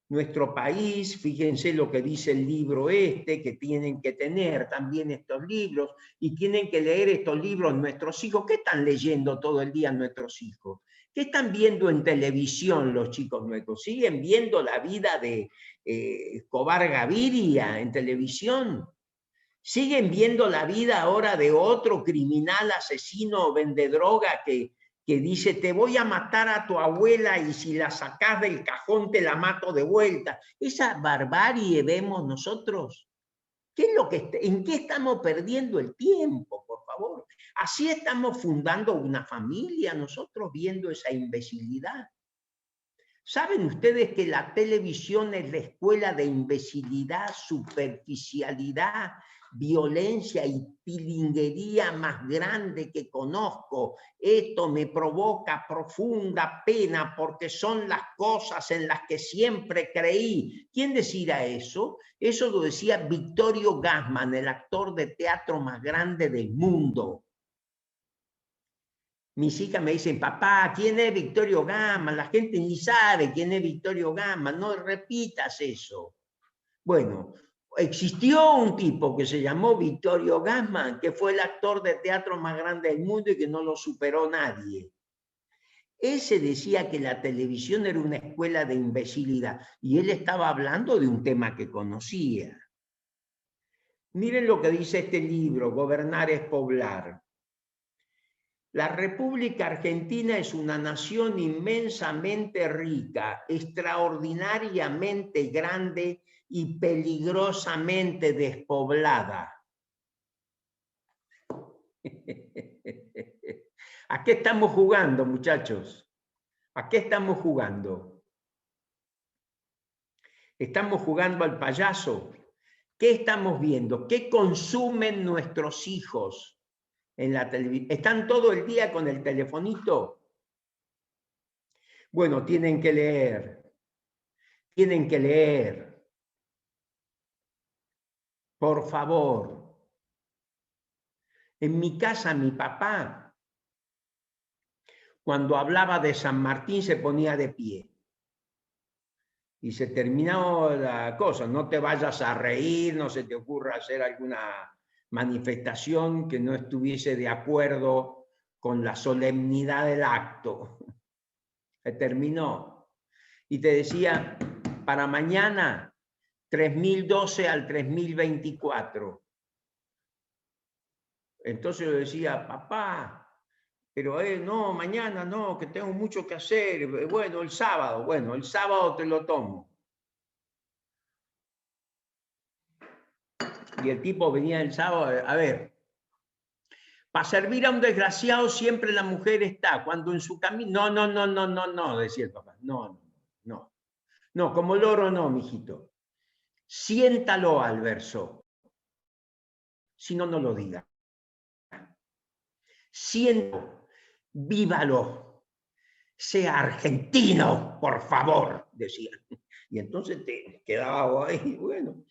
Nuestro país, fíjense lo que dice el libro que tienen que tener también estos libros y tienen que leer estos libros nuestros hijos. ¿Qué están leyendo todo el día nuestros hijos? ¿Qué están viendo en televisión los chicos nuestros? ¿Siguen viendo la vida de Escobar Gaviria en televisión? ¿Siguen viendo la vida ahora de otro criminal, asesino o vendedroga que dice, te voy a matar a tu abuela y si la sacás del cajón te la mato de vuelta? Esa barbarie vemos nosotros. ¿Qué es lo que, ¿en qué estamos perdiendo el tiempo, por favor? Así estamos fundando una familia nosotros viendo esa imbecilidad. ¿Saben ustedes que la televisión es la escuela de imbecilidad, superficialidad, violencia y pilinguería más grande que conozco? Esto me provoca profunda pena porque son las cosas en las que siempre creí. ¿Quién decía eso? Eso lo decía Vittorio Gassman, el actor de teatro más grande del mundo. Mis hijas me dicen, papá, ¿quién es Vittorio Gassman? La gente ni sabe quién es Vittorio Gassman, no repitas eso. Bueno, existió un tipo que se llamó Vittorio Gassman, que fue el actor de teatro más grande del mundo y que no lo superó nadie. Ese decía que la televisión era una escuela de imbecilidad y él estaba hablando de un tema que conocía. Miren lo que dice este libro, Gobernar es Poblar. La República Argentina es una nación inmensamente rica, extraordinariamente grande y peligrosamente despoblada. ¿A qué estamos jugando, muchachos? ¿A qué estamos jugando? ¿Estamos jugando al payaso? ¿Qué estamos viendo? ¿Qué consumen nuestros hijos en la televisión? ¿Están todo el día con el telefonito? Bueno, tienen que leer. Tienen que leer. Por favor. En mi casa, mi papá, cuando hablaba de San Martín, se ponía de pie. Y se terminó la cosa. No te vayas a reír, no se te ocurra hacer alguna manifestación que no estuviese de acuerdo con la solemnidad del acto. Se terminó. Y te decía, para mañana, 3012 al 3024. Entonces yo decía, papá, pero no, mañana no, que tengo mucho que hacer. Bueno, el sábado te lo tomo. Y el tipo venía el sábado, a ver, para servir a un desgraciado siempre la mujer está, cuando en su camino, no, decía el papá, no, como loro no, mijito. Siéntalo al verso, si no, no lo diga. Siéntalo, vívalo, sea argentino, por favor, decía. Y entonces te quedaba ahí, bueno.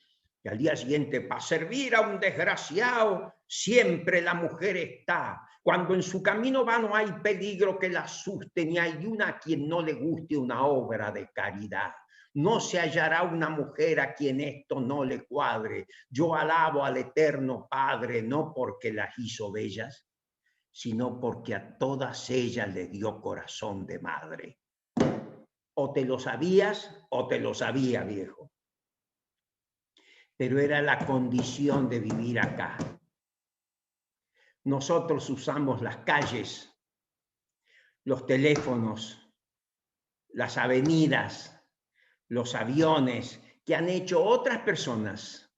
Y al día siguiente, para servir a un desgraciado, siempre la mujer está. Cuando en su camino va no hay peligro que la asuste, ni hay una a quien no le guste una obra de caridad. No se hallará una mujer a quien esto no le cuadre. Yo alabo al Eterno Padre, no porque las hizo bellas, sino porque a todas ellas les dio corazón de madre. O te lo sabías o te lo sabía, viejo. Pero era la condición de vivir acá. Nosotros usamos las calles, los teléfonos, las avenidas, los aviones que han hecho otras personas.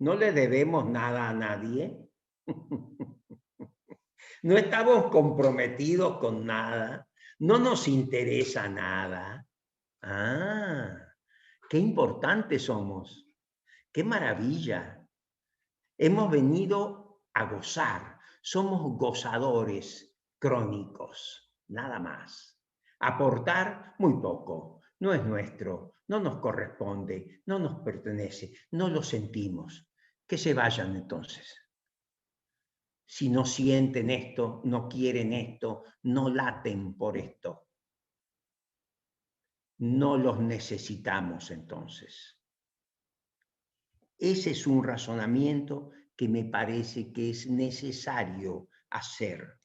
No le debemos nada a nadie. No estamos comprometidos con nada. No nos interesa nada. Ah, qué importantes somos. ¡Qué maravilla! Hemos venido a gozar. Somos gozadores crónicos, nada más. Aportar muy poco. No es nuestro, no nos corresponde, no nos pertenece, no lo sentimos. Que se vayan entonces. Si no sienten esto, no quieren esto, no laten por esto. No los necesitamos entonces. Ese es un razonamiento que me parece que es necesario hacer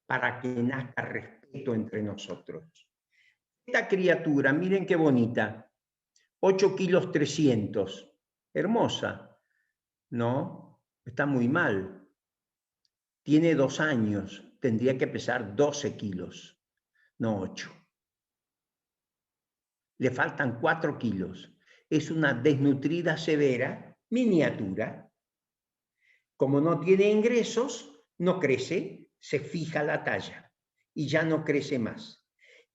para que nazca respeto entre nosotros. Esta criatura, miren qué bonita, 8 kilos 300, hermosa, ¿no? Está muy mal. Tiene 2 años, tendría que pesar 12 kilos, no 8. Le faltan 4 kilos. Es una desnutrida severa, miniatura. Como no tiene ingresos, no crece, se fija la talla y ya no crece más.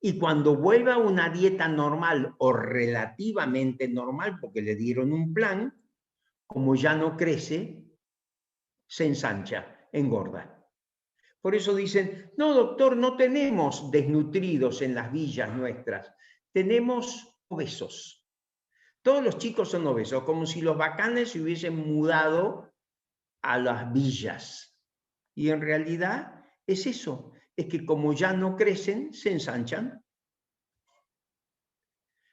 Y cuando vuelva a una dieta normal o relativamente normal, porque le dieron un plan, como ya no crece, se ensancha, engorda. Por eso dicen, no, doctor, no tenemos desnutridos en las villas nuestras, tenemos obesos. Todos los chicos son obesos, como si los bacanes se hubiesen mudado a las villas. Y en realidad es eso, es que como ya no crecen, se ensanchan.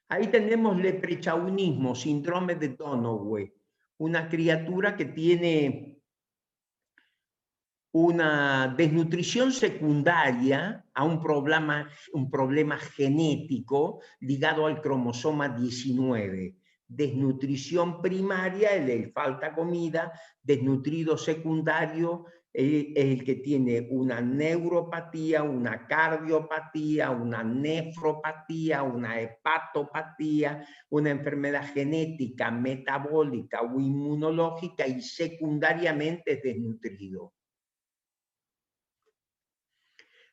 Ahí tenemos leprechaunismo, síndrome de Donoghue, una criatura que tiene una desnutrición secundaria a un problema genético ligado al cromosoma 19. Desnutrición primaria, le falta comida, desnutrido secundario, el que tiene una neuropatía, una cardiopatía, una nefropatía, una hepatopatía, una enfermedad genética, metabólica o inmunológica y secundariamente es desnutrido.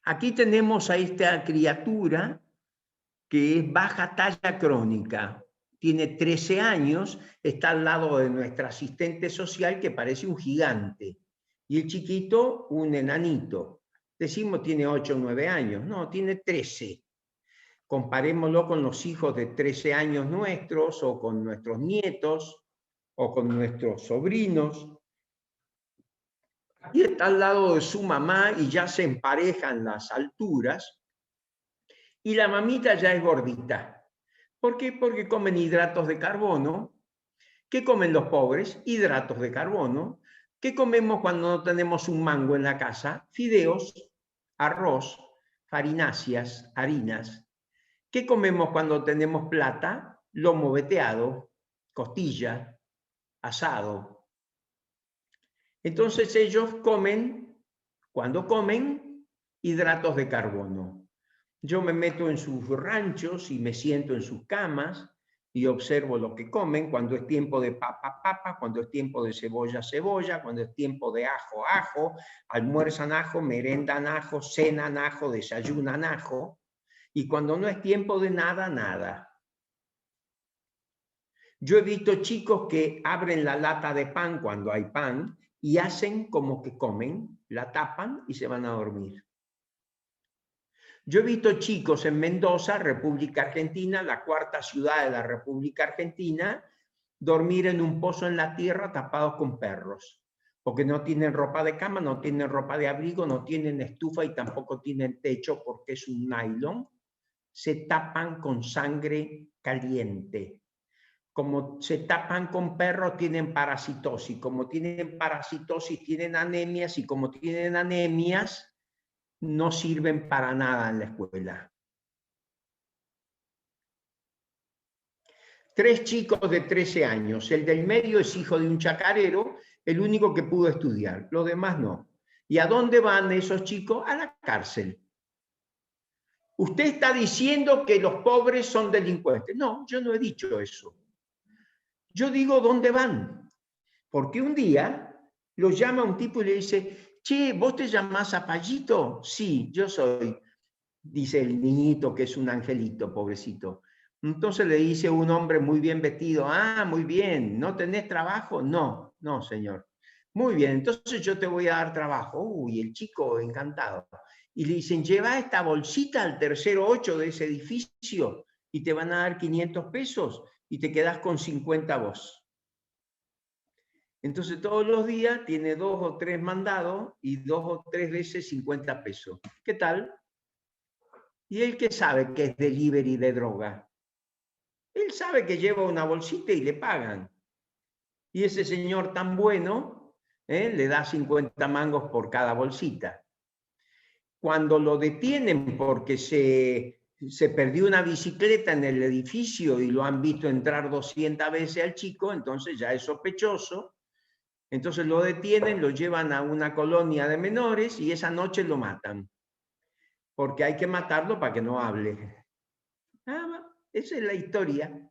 Aquí tenemos a esta criatura que es baja talla crónica, tiene 13 años, está al lado de nuestra asistente social que parece un gigante. Y el chiquito, un enanito. Decimos tiene 8 o 9 años. No, tiene 13. Comparémoslo con los hijos de 13 años nuestros, o con nuestros nietos, o con nuestros sobrinos. Aquí está al lado de su mamá y ya se emparejan las alturas. Y la mamita ya es gordita. ¿Por qué? Porque comen hidratos de carbono. ¿Qué comen los pobres? Hidratos de carbono. ¿Qué comemos cuando no tenemos un mango en la casa? Fideos, arroz, farináceas, harinas. ¿Qué comemos cuando tenemos plata? Lomo veteado, costilla, asado. Entonces ellos comen, cuando comen, hidratos de carbono. Yo me meto en sus ranchos y me siento en sus camas y observo lo que comen, cuando es tiempo de papa, papa, cuando es tiempo de cebolla, cebolla, cuando es tiempo de ajo, ajo, almuerzan ajo, merendan ajo, cenan ajo, desayunan ajo, y cuando no es tiempo de nada, nada. Yo he visto chicos que abren la lata de pan cuando hay pan y hacen como que comen, la tapan y se van a dormir. Yo he visto chicos en Mendoza, República Argentina, la cuarta ciudad de la República Argentina, dormir en un pozo en la tierra tapados con perros, porque no tienen ropa de cama, no tienen ropa de abrigo, no tienen estufa y tampoco tienen techo porque es un nylon. Se tapan con sangre caliente. Como se tapan con perros, tienen parasitosis. Como tienen parasitosis, tienen anemias, y como tienen anemias, no sirven para nada en la escuela. 3 chicos de 13 años. El del medio es hijo de un chacarero, el único que pudo estudiar. Los demás no. ¿Y a dónde van esos chicos? A la cárcel. Usted está diciendo que los pobres son delincuentes. No, yo no he dicho eso. Yo digo dónde van. Porque un día los llama un tipo y le dice: che, ¿vos te llamás Zapallito? Sí, yo soy. Dice el niñito, que es un angelito, pobrecito. Entonces le dice un hombre muy bien vestido: ah, muy bien, ¿no tenés trabajo? No, no, señor. Muy bien, entonces yo te voy a dar trabajo. Uy, el chico encantado. Y le dicen: lleva esta bolsita al tercero 8 de ese edificio y te van a dar 500 pesos y te quedás con 50 vos. Entonces todos los días tiene 2 o 3 mandados y 2 o 3 veces 50 pesos. ¿Qué tal? ¿Y él qué sabe que es delivery de droga? Él sabe que lleva una bolsita y le pagan. Y ese señor tan bueno le da 50 mangos por cada bolsita. Cuando lo detienen porque se perdió una bicicleta en el edificio y lo han visto entrar 200 veces al chico, entonces ya es sospechoso. Entonces lo detienen, lo llevan a una colonia de menores y esa noche lo matan. Porque hay que matarlo para que no hable. Esa es la historia.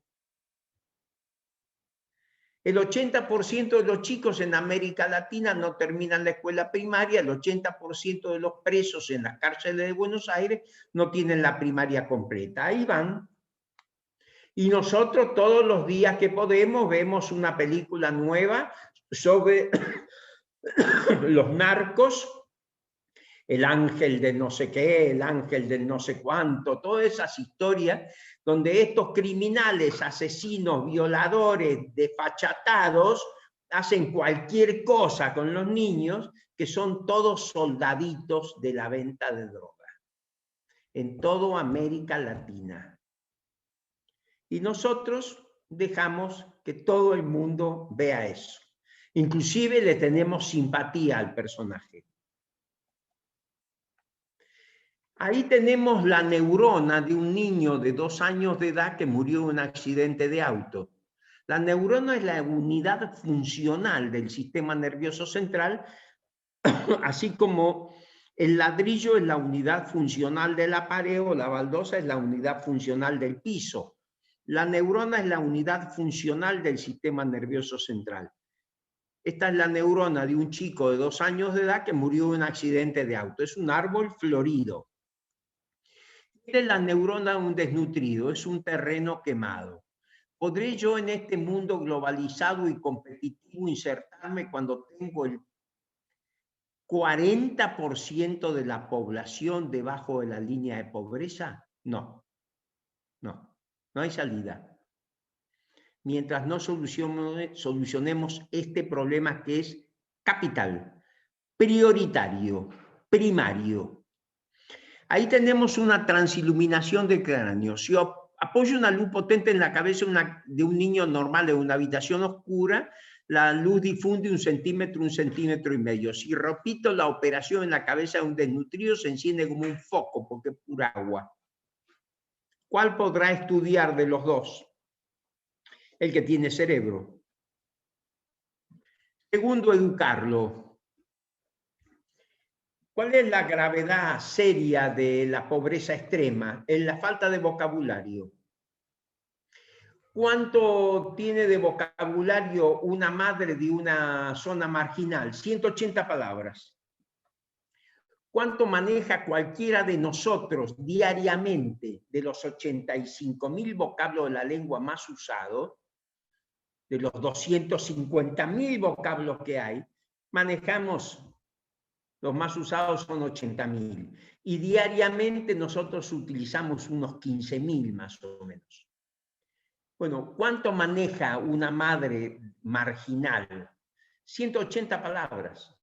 El 80% de los chicos en América Latina no terminan la escuela primaria, el 80% de los presos en las cárceles de Buenos Aires no tienen la primaria completa. Ahí van. Y nosotros todos los días que podemos vemos una película nueva sobre los narcos, el ángel de no sé qué, el ángel del no sé cuánto, todas esas historias donde estos criminales, asesinos, violadores, desfachatados, hacen cualquier cosa con los niños, que son todos soldaditos de la venta de droga, en toda América Latina. Y nosotros dejamos que todo el mundo vea eso. Inclusive le tenemos simpatía al personaje. Ahí tenemos la neurona de un niño de 2 años de edad que murió en un accidente de auto. La neurona es la unidad funcional del sistema nervioso central, así como el ladrillo es la unidad funcional de la pared o la baldosa es la unidad funcional del piso. La neurona es la unidad funcional del sistema nervioso central. Esta es la neurona de un chico de 2 años de edad que murió en un accidente de auto. Es un árbol florido. Esta es la neurona de un desnutrido, es un terreno quemado. ¿Podré yo en este mundo globalizado y competitivo insertarme cuando tengo el 40% de la población debajo de la línea de pobreza? No, no hay salida. Mientras no solucionemos este problema que es capital, prioritario, primario. Ahí tenemos una transiluminación del cráneo. Si apoyo una luz potente en la cabeza de un niño normal en una habitación oscura, la luz difunde 1 centímetro, 1,5 centímetros. Si repito la operación en la cabeza de un desnutrido, se enciende como un foco porque es pura agua. ¿Cuál podrá estudiar de los dos? El que tiene cerebro. Segundo, educarlo. ¿Cuál es la gravedad seria de la pobreza extrema? Es la falta de vocabulario. ¿Cuánto tiene de vocabulario una madre de una zona marginal? 180 palabras. ¿Cuánto maneja cualquiera de nosotros diariamente de los 85.000 vocablos de la lengua más usados? De los 250.000 vocablos que hay, manejamos, los más usados son 80.000. Y diariamente nosotros utilizamos unos 15.000 más o menos. Bueno, ¿cuánto maneja una madre marginal? 180 palabras.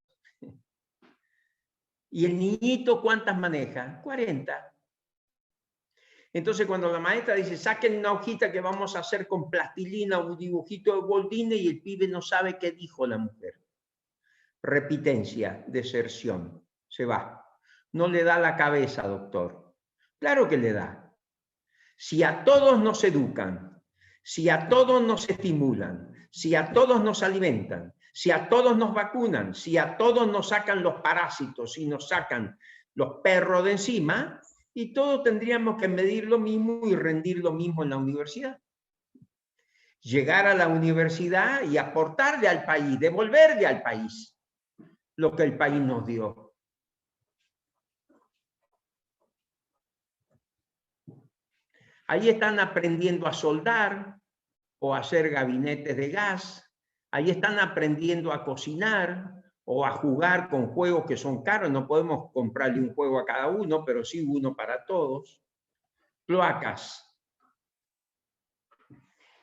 ¿Y el niñito cuántas maneja? 40. Entonces, cuando la maestra dice, saquen una hojita que vamos a hacer con plastilina o un dibujito de Walt Disney, y el pibe no sabe qué dijo la mujer. Repitencia, deserción, se va. No le da la cabeza, doctor. Claro que le da. Si a todos nos educan, si a todos nos estimulan, si a todos nos alimentan, si a todos nos vacunan, si a todos nos sacan los parásitos y nos sacan los perros de encima, y todos tendríamos que medir lo mismo y rendir lo mismo en la universidad. Llegar a la universidad y aportarle al país, devolverle al país lo que el país nos dio. Ahí están aprendiendo a soldar o a hacer gabinetes de gas. Ahí están aprendiendo a cocinar o a jugar con juegos que son caros. No podemos comprarle un juego a cada uno, pero sí uno para todos. Cloacas.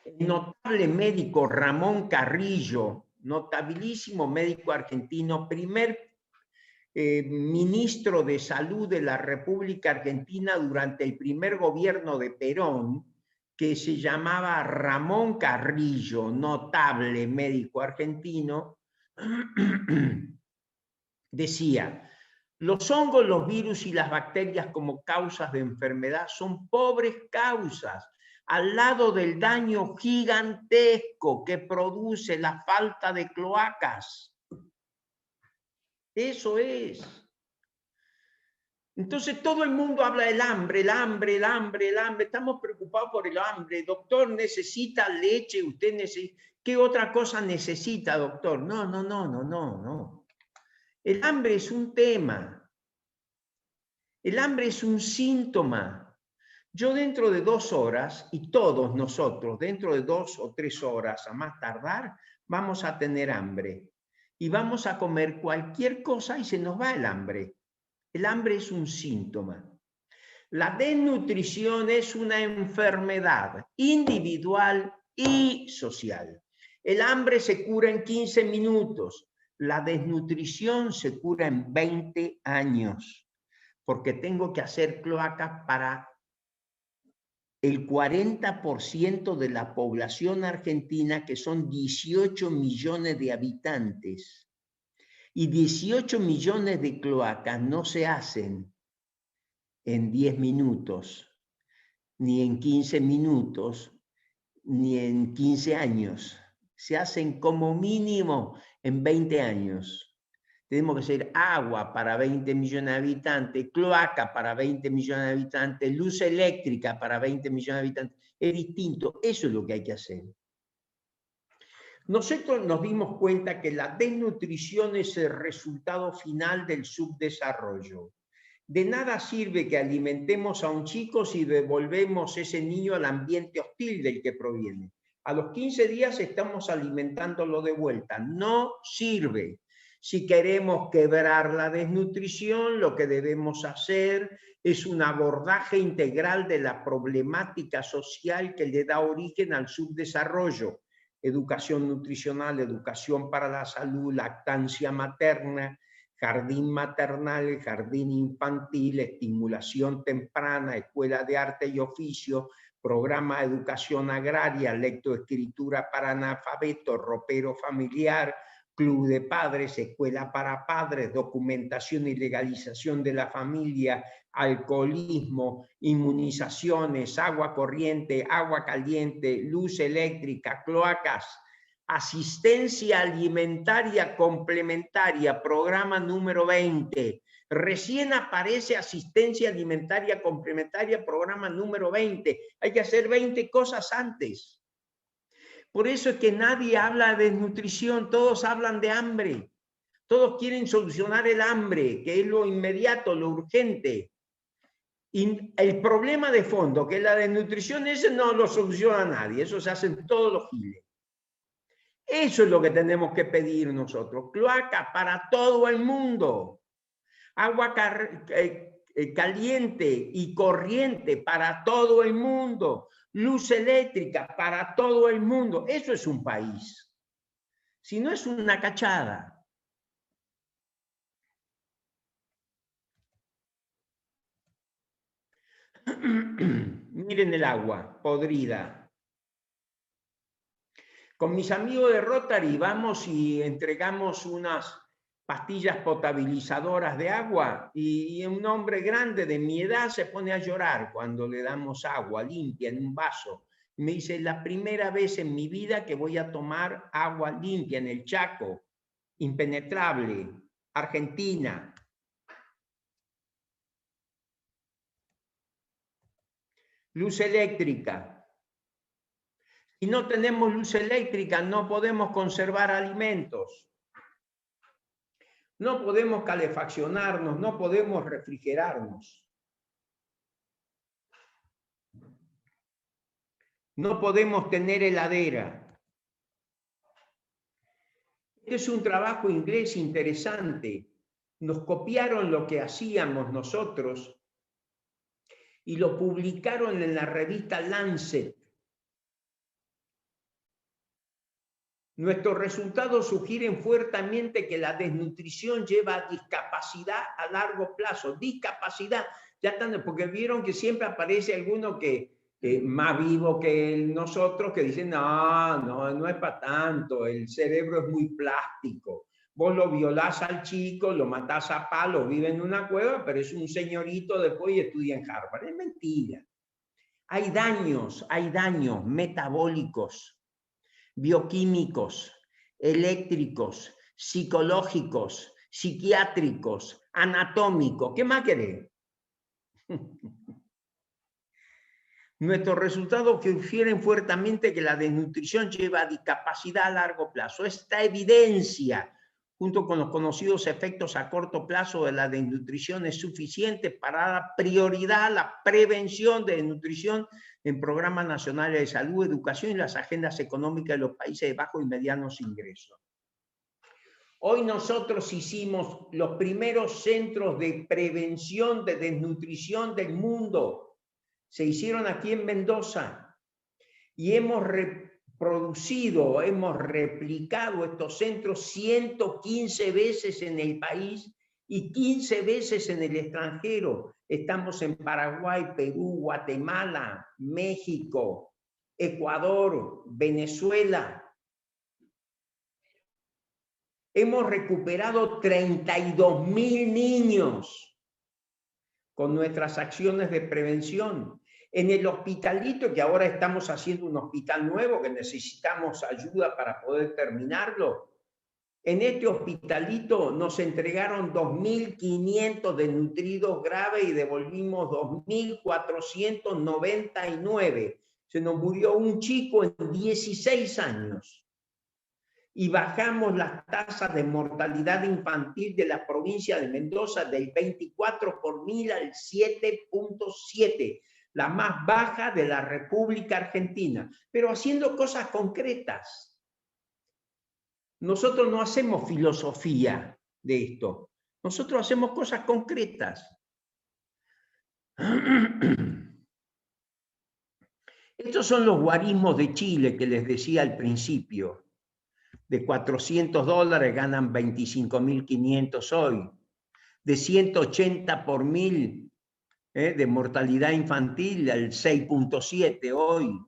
El notable médico Ramón Carrillo, notabilísimo médico argentino, primer ministro de Salud de la República Argentina durante el primer gobierno de Perón, que se llamaba Ramón Carrillo, notable médico argentino, decía, los hongos, los virus y las bacterias como causas de enfermedad son pobres causas al lado del daño gigantesco que produce la falta de cloacas. Eso es. Entonces todo el mundo habla del hambre, el hambre, el hambre, el hambre. Estamos preocupados por el hambre. Doctor, necesita leche, usted necesita... ¿Qué otra cosa necesita, doctor? No. El hambre es un tema. El hambre es un síntoma. Yo dentro de 2 horas, y todos nosotros, dentro de 2 o 3 horas, a más tardar, vamos a tener hambre. Y vamos a comer cualquier cosa y se nos va el hambre. El hambre es un síntoma. La desnutrición es una enfermedad individual y social. El hambre se cura en 15 minutos. La desnutrición se cura en 20 años. Porque tengo que hacer cloacas para el 40% de la población argentina, que son 18 millones de habitantes. Y 18 millones de cloacas no se hacen en 10 minutos, ni en 15 minutos, ni en 15 años. Se hacen como mínimo en 20 años. Tenemos que hacer agua para 20 millones de habitantes, cloaca para 20 millones de habitantes, luz eléctrica para 20 millones de habitantes. Es distinto, eso es lo que hay que hacer. Nosotros nos dimos cuenta que la desnutrición es el resultado final del subdesarrollo. De nada sirve que alimentemos a un chico si devolvemos ese niño al ambiente hostil del que proviene. A los 15 días estamos alimentándolo de vuelta. No sirve. Si queremos quebrar la desnutrición, lo que debemos hacer es un abordaje integral de la problemática social que le da origen al subdesarrollo. Educación nutricional, educación para la salud, lactancia materna, jardín maternal, jardín infantil, estimulación temprana, escuela de arte y oficio, programa de educación agraria, lectoescritura para analfabetos, ropero familiar, club de padres, escuela para padres, documentación y legalización de la familia, alcoholismo, inmunizaciones, agua corriente, agua caliente, luz eléctrica, cloacas, asistencia alimentaria complementaria, programa número 20. Recién aparece asistencia alimentaria complementaria, programa número 20. Hay que hacer 20 cosas antes. Por eso es que nadie habla de desnutrición, todos hablan de hambre. Todos quieren solucionar el hambre, que es lo inmediato, lo urgente. Y el problema de fondo, que es la desnutrición, ese no lo soluciona nadie, eso se hacen todos los giles. Eso es lo que tenemos que pedir nosotros. Cloaca para todo el mundo. Agua caliente y corriente para todo el mundo. Luz eléctrica para todo el mundo. Eso es un país. Si no, es una cachada. Miren el agua podrida. Con mis amigos de Rotary vamos y entregamos unas pastillas potabilizadoras de agua y un hombre grande de mi edad se pone a llorar cuando le damos agua limpia en un vaso. Me dice, es la primera vez en mi vida que voy a tomar agua limpia en el Chaco, impenetrable, Argentina. Luz eléctrica. Si no tenemos luz eléctrica, no podemos conservar alimentos. No podemos calefaccionarnos, no podemos refrigerarnos. No podemos tener heladera. Este es un trabajo inglés interesante. Nos copiaron lo que hacíamos nosotros y lo publicaron en la revista Lancet. Nuestros resultados sugieren fuertemente que la desnutrición lleva a discapacidad a largo plazo. Discapacidad, ya están, porque vieron que siempre aparece alguno que más vivo que nosotros, que dicen, no es para tanto, el cerebro es muy plástico. Vos lo violás al chico, lo matás a palos, vive en una cueva, pero es un señorito después y estudia en Harvard. Es mentira. Hay daños metabólicos, bioquímicos, eléctricos, psicológicos, psiquiátricos, anatómicos. ¿Qué más querés? Nuestros resultados sugieren fuertemente que la desnutrición lleva a discapacidad a largo plazo. Esta evidencia, junto con los conocidos efectos a corto plazo de la desnutrición, es suficiente para dar prioridad a la prevención de desnutrición en programas nacionales de salud, educación y las agendas económicas de los países de bajos y medianos ingresos. Hoy nosotros hicimos los primeros centros de prevención de desnutrición del mundo. Se hicieron aquí en Mendoza y hemos reproducido, hemos replicado estos centros 115 veces en el país y 15 veces en el extranjero. Estamos en Paraguay, Perú, Guatemala, México, Ecuador, Venezuela. Hemos recuperado 32.000 niños con nuestras acciones de prevención. En el hospitalito, que ahora estamos haciendo un hospital nuevo, que necesitamos ayuda para poder terminarlo, en este hospitalito nos entregaron 2.500 desnutridos graves y devolvimos 2.499. Se nos murió un chico en 16 años. Y bajamos las tasas de mortalidad infantil de la provincia de Mendoza del 24 por 1000 al 7.7. la más baja de la República Argentina, pero haciendo cosas concretas. Nosotros no hacemos filosofía de esto, nosotros hacemos cosas concretas. Estos son los guarismos de Chile que les decía al principio. De $400 ganan 25.500 hoy. De 180 por 1000 de mortalidad infantil al 6.7 hoy.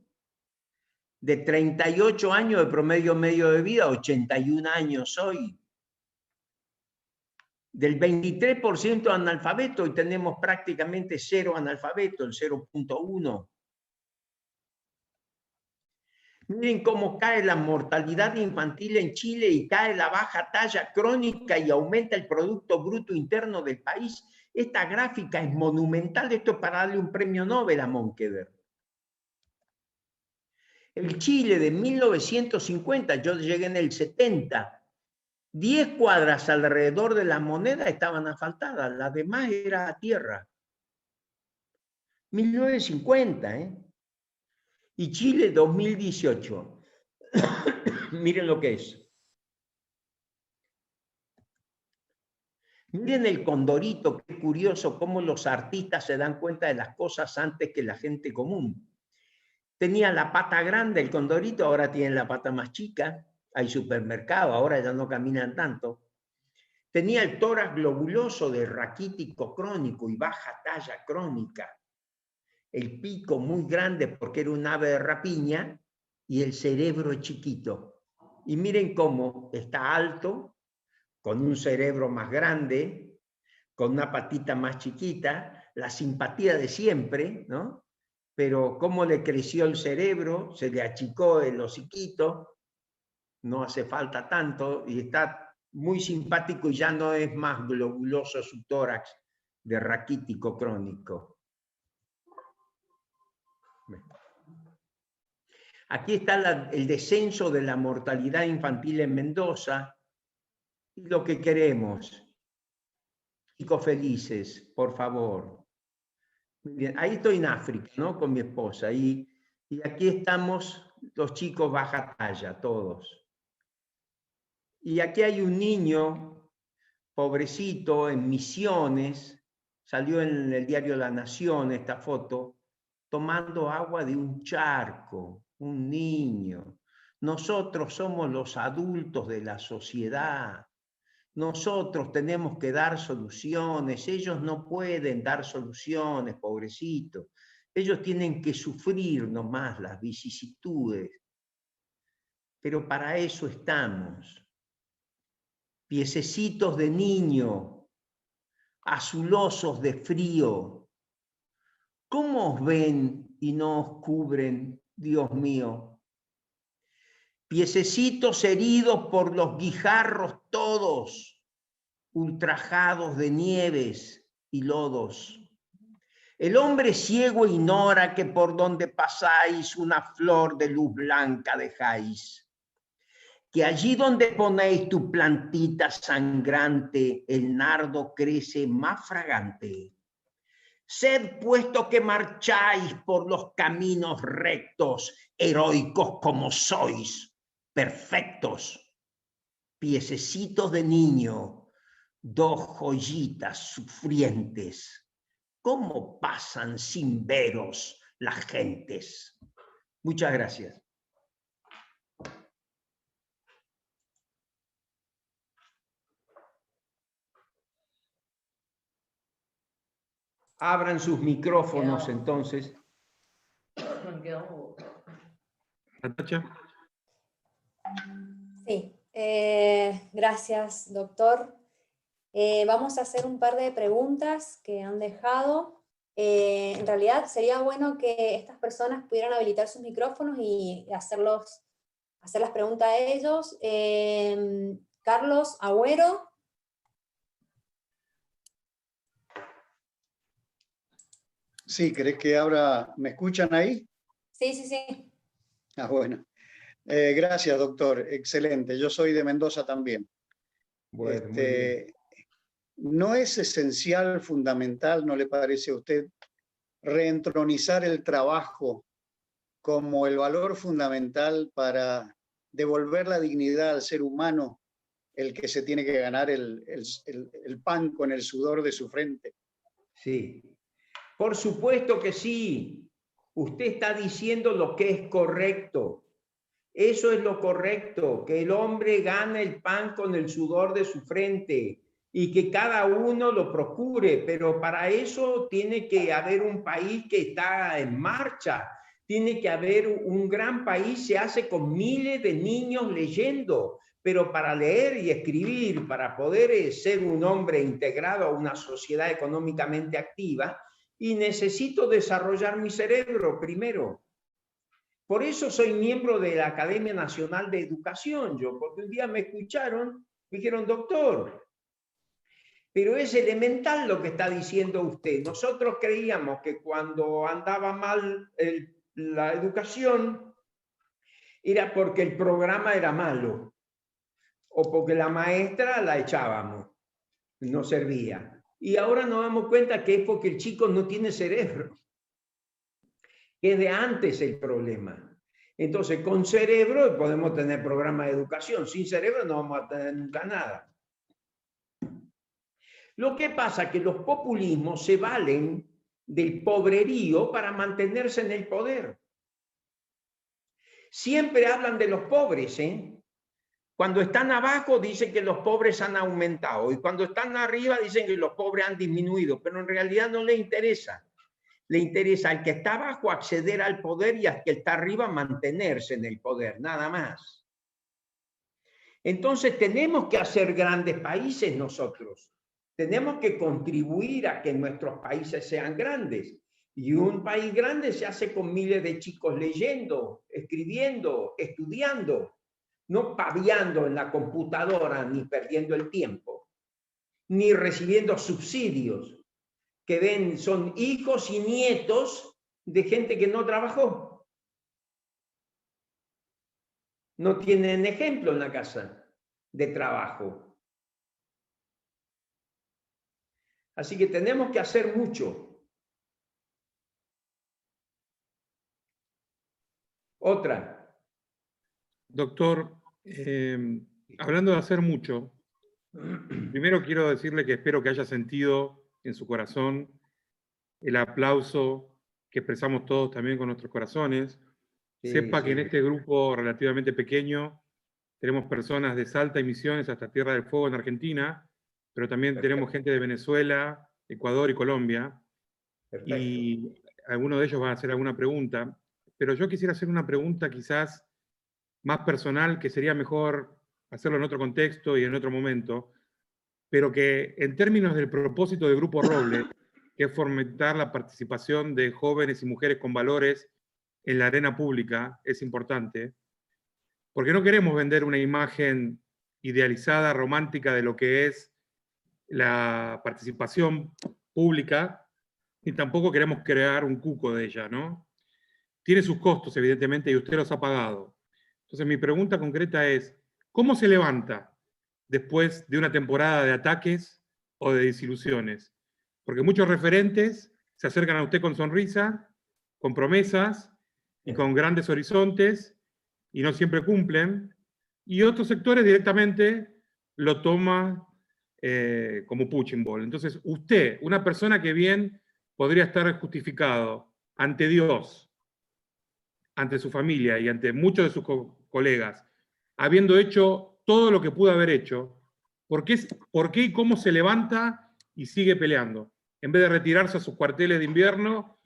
De 38 años de promedio medio de vida, 81 años hoy. Del 23% analfabeto, y tenemos prácticamente cero analfabeto, el 0.1. Miren cómo cae la mortalidad infantil en Chile y cae la baja talla crónica y aumenta el Producto Bruto Interno del país. Esta gráfica es monumental, esto es para darle un premio Nobel a Monkeberg. El Chile de 1950, yo llegué en el 70, 10 cuadras alrededor de la Moneda estaban asfaltadas, las demás era tierra. 1950, ¿eh? Y Chile 2018. Miren lo que es. Miren el condorito, qué curioso cómo los artistas se dan cuenta de las cosas antes que la gente común. Tenía la pata grande el condorito, ahora tiene la pata más chica. Hay supermercado, ahora ya no caminan tanto. Tenía el tórax globuloso de raquítico crónico y baja talla crónica. El pico muy grande porque era un ave de rapiña y el cerebro chiquito. Y miren cómo está alto, con un cerebro más grande, con una patita más chiquita, la simpatía de siempre, ¿no? Pero cómo le creció el cerebro, se le achicó el hociquito, no hace falta tanto, y está muy simpático y ya no es más globuloso su tórax de raquítico crónico. Aquí está el descenso de la mortalidad infantil en Mendoza y lo que queremos. Chicos felices, por favor. Muy bien. Ahí estoy en África, ¿no? Con mi esposa. Y aquí estamos los chicos baja talla, todos. Y aquí hay un niño, pobrecito, en Misiones, salió en el diario La Nación esta foto, tomando agua de un charco, un niño. Nosotros somos los adultos de la sociedad. Nosotros tenemos que dar soluciones. Ellos no pueden dar soluciones, pobrecitos. Ellos tienen que sufrir nomás las vicisitudes. Pero para eso estamos. Piececitos de niño, azulosos de frío. ¿Cómo os ven y no os cubren, Dios mío? Piececitos heridos por los guijarros todos, ultrajados de nieves y lodos. El hombre ciego ignora que por donde pasáis una flor de luz blanca dejáis. Que allí donde ponéis tu plantita sangrante, el nardo crece más fragante. Sed puesto que marcháis por los caminos rectos, heroicos como sois, perfectos. Piececitos de niño, dos joyitas sufrientes. ¿Cómo pasan sin veros las gentes? Muchas gracias. Abran sus micrófonos entonces. Natacha. Sí, gracias, doctor. Vamos a hacer un par de preguntas que han dejado. En realidad sería bueno que estas personas pudieran habilitar sus micrófonos y hacer las preguntas a ellos. Carlos Agüero. Sí, ¿crees que ahora me escuchan ahí? Sí, sí, sí. Ah, bueno. Gracias, doctor. Excelente. Yo soy de Mendoza también. Bueno, muy bien. ¿No es esencial, fundamental, no le parece a usted, reentronizar el trabajo como el valor fundamental para devolver la dignidad al ser humano, el que se tiene que ganar el pan con el sudor de su frente. Sí, por supuesto que sí. Usted está diciendo lo que es correcto. Eso es lo correcto, que el hombre gane el pan con el sudor de su frente y que cada uno lo procure, pero para eso tiene que haber un país que está en marcha, tiene que haber un gran país, se hace con miles de niños leyendo, pero para leer y escribir, para poder ser un hombre integrado a una sociedad económicamente activa, y necesito desarrollar mi cerebro primero. Por eso soy miembro de la Academia Nacional de Educación, porque un día me escucharon, me dijeron, doctor, pero es elemental lo que está diciendo usted. Nosotros creíamos que cuando andaba mal la educación era porque el programa era malo o porque la maestra la echábamos, no servía. Y ahora nos damos cuenta que es porque el chico no tiene cerebro, que es de antes el problema. Entonces, con cerebro podemos tener programas de educación, sin cerebro no vamos a tener nunca nada. Lo que pasa es que los populismos se valen del pobrerío para mantenerse en el poder. Siempre hablan de los pobres, ¿eh? Cuando están abajo dicen que los pobres han aumentado y cuando están arriba dicen que los pobres han disminuido, pero en realidad no les interesa. Le interesa al que está abajo acceder al poder y al que está arriba mantenerse en el poder, nada más. Entonces tenemos que hacer grandes países nosotros. Tenemos que contribuir a que nuestros países sean grandes. Y un país grande se hace con miles de chicos leyendo, escribiendo, estudiando, no paviando en la computadora ni perdiendo el tiempo, ni recibiendo subsidios que son hijos y nietos de gente que no trabajó. No tienen ejemplo en la casa de trabajo. Así que tenemos que hacer mucho. Otra. Doctor, hablando de hacer mucho, primero quiero decirle que espero que haya sentido en su corazón el aplauso que expresamos todos también con nuestros corazones. Sí, Sepa sí. que en este grupo relativamente pequeño tenemos personas de Salta y Misiones hasta Tierra del Fuego en Argentina, pero también Perfecto. tenemos gente de Venezuela, Ecuador y Colombia. Perfecto. Y algunos de ellos van a hacer alguna pregunta, pero yo quisiera hacer una pregunta quizás más personal, que sería mejor hacerlo en otro contexto y en otro momento, pero que en términos del propósito del Grupo Roble, que es fomentar la participación de jóvenes y mujeres con valores en la arena pública, es importante, porque no queremos vender una imagen idealizada, romántica de lo que es la participación pública, y tampoco queremos crear un cuco de ella, ¿no? Tiene sus costos, evidentemente, y usted los ha pagado. Entonces, mi pregunta concreta es, ¿cómo se levanta después de una temporada de ataques o de desilusiones? Porque muchos referentes se acercan a usted con sonrisa, con promesas y con grandes horizontes, y no siempre cumplen, y otros sectores directamente lo toman como punching ball. Entonces, usted, una persona que bien podría estar justificado ante Dios, ante su familia y ante muchos de sus colegas, habiendo hecho todo lo que pudo haber hecho, ¿por qué y cómo se levanta y sigue peleando? En vez de retirarse a sus cuarteles de invierno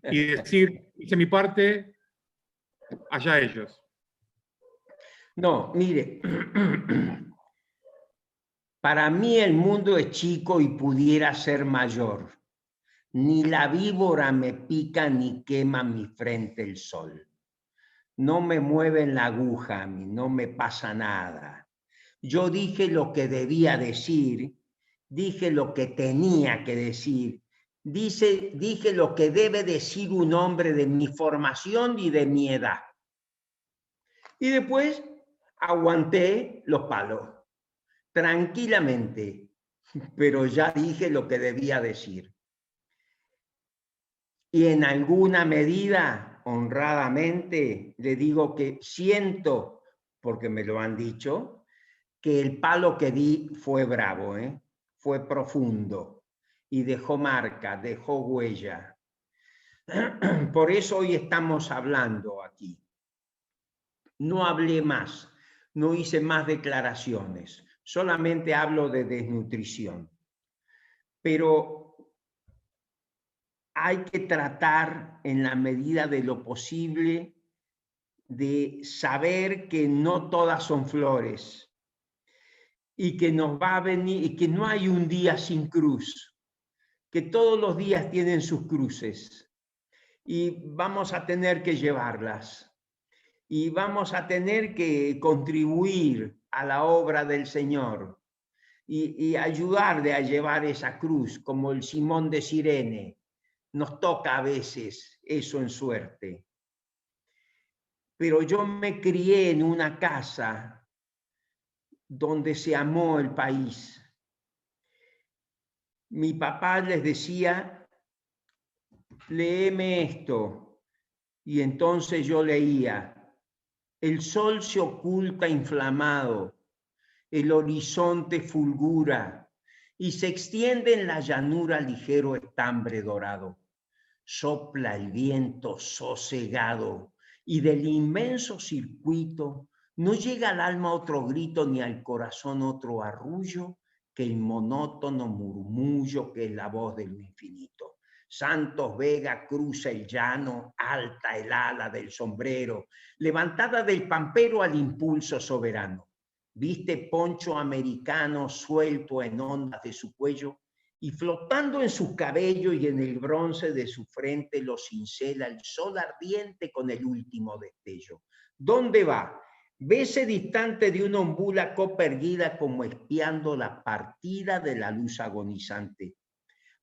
y decir, hice mi parte, allá ellos. No, mire, para mí el mundo es chico y pudiera ser mayor. Ni la víbora me pica ni quema mi frente el sol. No me mueven la aguja a mí, no me pasa nada. Yo dije lo que debía decir, dije lo que tenía que decir, dije lo que debe decir un hombre de mi formación y de mi edad. Y después aguanté los palos, tranquilamente, pero ya dije lo que debía decir. Y en alguna medida, honradamente, le digo que siento, porque me lo han dicho, que el palo que di fue bravo, fue profundo y dejó marca, dejó huella. Por eso hoy estamos hablando aquí. No hablé más, no hice más declaraciones, solamente hablo de desnutrición. Pero hay que tratar en la medida de lo posible de saber que no todas son flores y que nos va a venir y que no hay un día sin cruz, que todos los días tienen sus cruces y vamos a tener que llevarlas y vamos a tener que contribuir a la obra del Señor y ayudarle a llevar esa cruz, como el Simón de Cirene. Nos toca a veces eso en suerte. Pero yo me crié en una casa donde se amó el país. Mi papá les decía, léeme esto. Y entonces yo leía, el sol se oculta inflamado, el horizonte fulgura y se extiende en la llanura ligero estambre dorado. Sopla el viento sosegado y del inmenso circuito no llega al alma otro grito ni al corazón otro arrullo que el monótono murmullo que es la voz de lo infinito. Santos Vega cruza el llano, alta el ala del sombrero, levantada del pampero al impulso soberano. Viste poncho americano suelto en ondas de su cuello y flotando en su cabello y en el bronce de su frente lo cincela el sol ardiente con el último destello. ¿Dónde va? Vese distante de una ombula copa erguida como espiando la partida de la luz agonizante.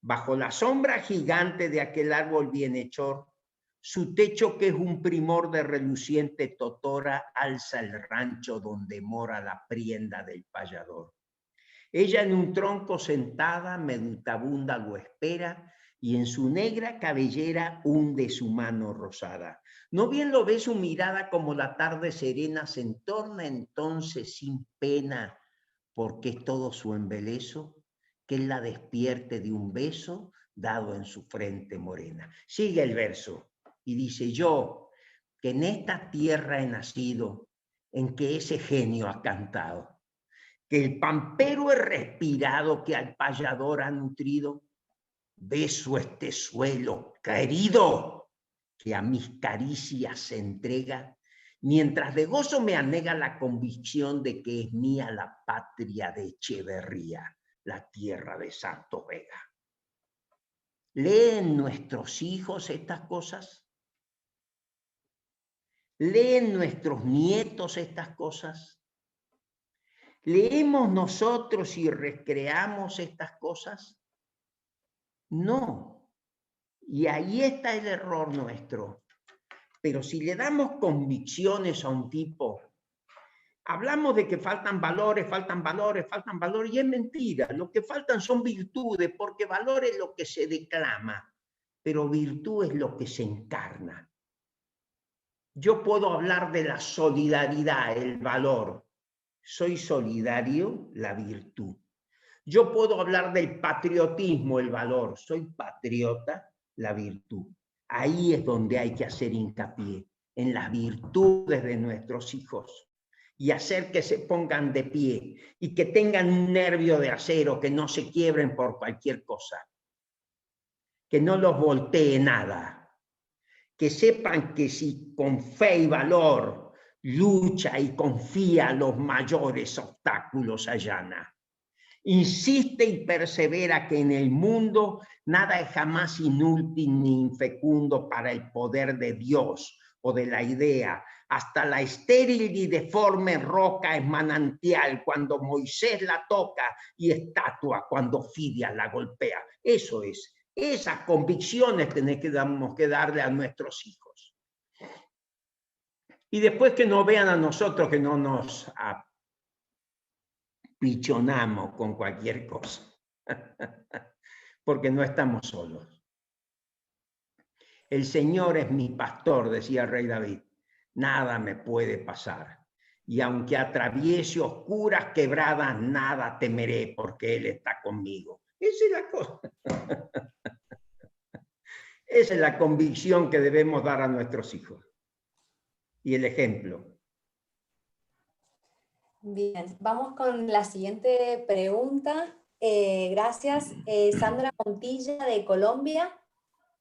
Bajo la sombra gigante de aquel árbol bienhechor, su techo que es un primor de reluciente totora alza el rancho donde mora la prienda del payador. Ella en un tronco sentada, meditabunda lo espera y en su negra cabellera hunde su mano rosada. No bien lo ve su mirada como la tarde serena se entorna entonces sin pena, porque es todo su embeleso, que él la despierte de un beso dado en su frente morena. Sigue el verso y dice, yo, que en esta tierra he nacido, en que ese genio ha cantado, que el pampero he respirado, que al payador ha nutrido, beso este suelo querido, que a mis caricias se entrega, mientras de gozo me anega la convicción de que es mía la patria de Echeverría, la tierra de Santos Vega. ¿Leen nuestros hijos estas cosas? ¿Leen nuestros nietos estas cosas? ¿Leemos nosotros y recreamos estas cosas? No. Y ahí está el error nuestro. Pero si le damos convicciones a un tipo, hablamos de que faltan valores, y es mentira. Lo que faltan son virtudes, porque valor es lo que se declama, pero virtud es lo que se encarna. Yo puedo hablar de la solidaridad, el valor. Soy solidario, la virtud. Yo puedo hablar del patriotismo, el valor. Soy patriota, la virtud. Ahí es donde hay que hacer hincapié, en las virtudes de nuestros hijos y hacer que se pongan de pie y que tengan un nervio de acero, que no se quiebren por cualquier cosa, que no los voltee nada, que sepan que si con fe y valor lucha y confía, los mayores obstáculos allana. Insiste y persevera que en el mundo nada es jamás inútil ni infecundo para el poder de Dios o de la idea. Hasta la estéril y deforme roca es manantial cuando Moisés la toca y estatua cuando Fidias la golpea. Eso es. Esas convicciones tenemos que darle a nuestros hijos. Y después que nos vean a nosotros, que no nos pichonamos con cualquier cosa, porque no estamos solos. El Señor es mi pastor, decía el rey David. Nada me puede pasar. Y aunque atraviese oscuras quebradas, nada temeré porque Él está conmigo. Esa es la cosa. Esa es la convicción que debemos dar a nuestros hijos. Y el ejemplo. Bien, vamos con la siguiente pregunta. Gracias. Sandra Montilla de Colombia.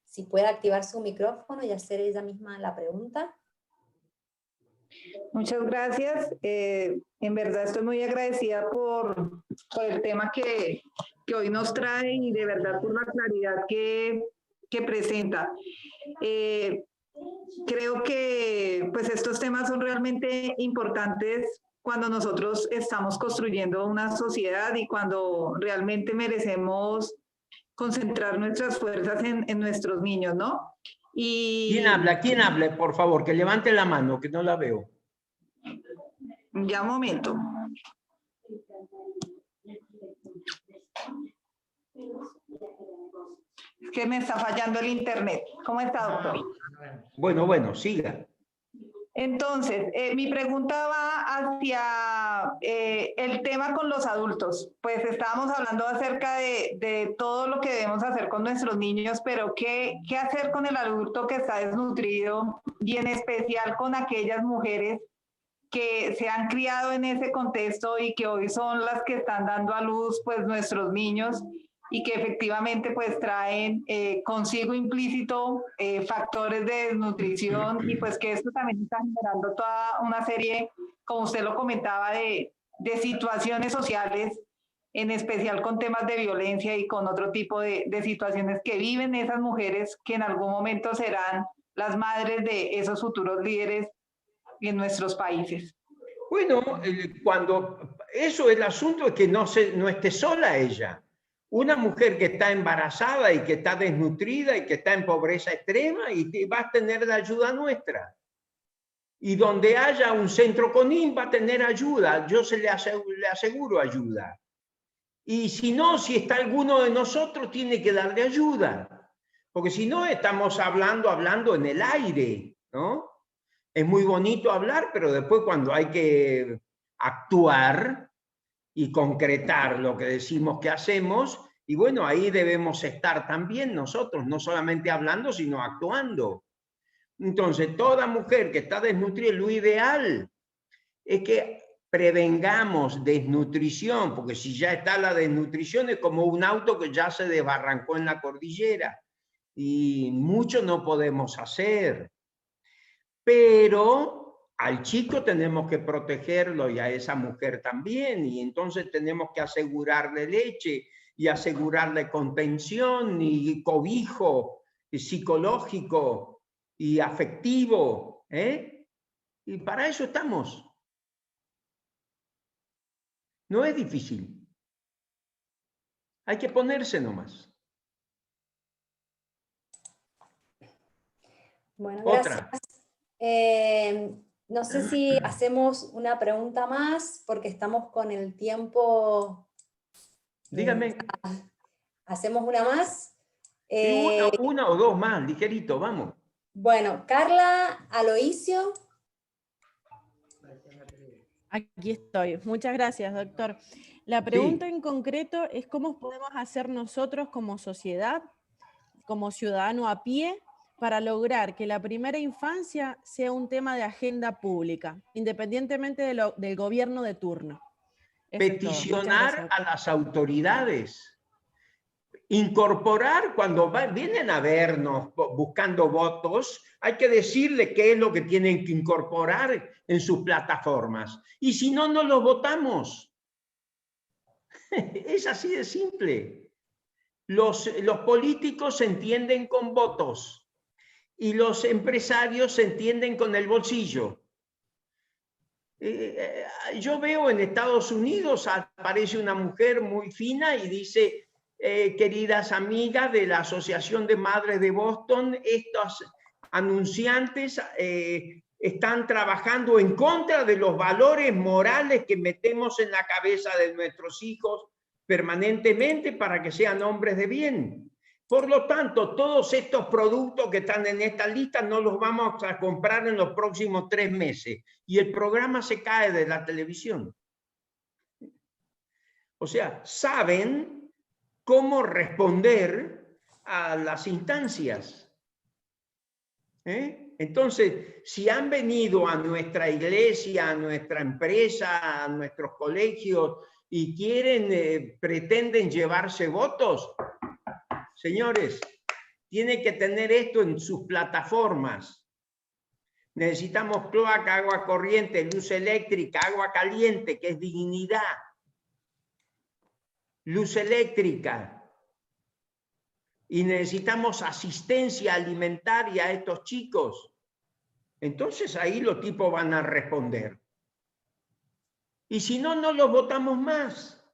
Si puede activar su micrófono y hacer ella misma la pregunta. Muchas gracias. En verdad estoy muy agradecida por el tema que hoy nos trae y de verdad por la claridad que presenta. Creo que pues estos temas son realmente importantes cuando nosotros estamos construyendo una sociedad y cuando realmente merecemos concentrar nuestras fuerzas en nuestros niños, ¿no? Y ¿Quién habla? ¿Quién habla? Por favor, que levante la mano, que no la veo. ya un momento. Es que me está fallando el internet. ¿Cómo está, doctor? Bueno, siga. Entonces, mi pregunta va hacia el tema con los adultos. Pues estábamos hablando acerca de todo lo que debemos hacer con nuestros niños, pero ¿qué hacer con el adulto que está desnutrido y en especial con aquellas mujeres que se han criado en ese contexto y que hoy son las que están dando a luz pues nuestros niños y que efectivamente pues traen consigo implícito factores de desnutrición y pues que esto también está generando toda una serie, como usted lo comentaba, de situaciones sociales, en especial con temas de violencia y con otro tipo de situaciones que viven esas mujeres que en algún momento serán las madres de esos futuros líderes en nuestros países. Bueno, cuando eso el asunto es que no esté sola ella. Una mujer que está embarazada y que está desnutrida y que está en pobreza extrema y va a tener la ayuda nuestra. Y donde haya un centro CONIN va a tener ayuda, yo le aseguro ayuda. Y si no, si está alguno de nosotros, tiene que darle ayuda. Porque si no, estamos hablando en el aire, ¿no? Es muy bonito hablar, pero después cuando hay que actuar y concretar lo que decimos que hacemos, y bueno, ahí debemos estar también nosotros, no solamente hablando, sino actuando. Entonces, toda mujer que está desnutrida, lo ideal es que prevengamos desnutrición, porque si ya está la desnutrición es como un auto que ya se desbarrancó en la cordillera, y mucho no podemos hacer. Pero al chico tenemos que protegerlo y a esa mujer también, y entonces tenemos que asegurarle leche y asegurarle contención y cobijo y psicológico y afectivo, ¿eh? Y para eso estamos. No es difícil. Hay que ponerse nomás. Bueno, gracias. No sé si hacemos una pregunta más, porque estamos con el tiempo. Dígame. ¿Hacemos una más? Una o dos más, ligerito, vamos. Bueno, Carla Aloisio. Aquí estoy. Muchas gracias, doctor. La pregunta en concreto es cómo podemos hacer nosotros como sociedad, como ciudadano a pie, para lograr que la primera infancia sea un tema de agenda pública, independientemente del gobierno de turno. Peticionar a las autoridades, incorporar cuando vienen a vernos buscando votos, hay que decirle qué es lo que tienen que incorporar en sus plataformas. Y si no, no los votamos. Es así de simple. Los políticos se entienden con votos y los empresarios se entienden con el bolsillo. Yo veo en Estados Unidos, aparece una mujer muy fina y dice, queridas amigas de la Asociación de Madres de Boston, estos anunciantes están trabajando en contra de los valores morales que metemos en la cabeza de nuestros hijos permanentemente para que sean hombres de bien. Por lo tanto, todos estos productos que están en esta lista no los vamos a comprar en los próximos 3 meses. Y el programa se cae de la televisión. O sea, saben cómo responder a las instancias. Entonces, si han venido a nuestra iglesia, a nuestra empresa, a nuestros colegios y quieren, pretenden llevarse votos, señores, tienen que tener esto en sus plataformas. Necesitamos cloaca, agua corriente, luz eléctrica, agua caliente, que es dignidad. Luz eléctrica. Y necesitamos asistencia alimentaria a estos chicos. Entonces ahí los tipos van a responder. Y si no, no los votamos más.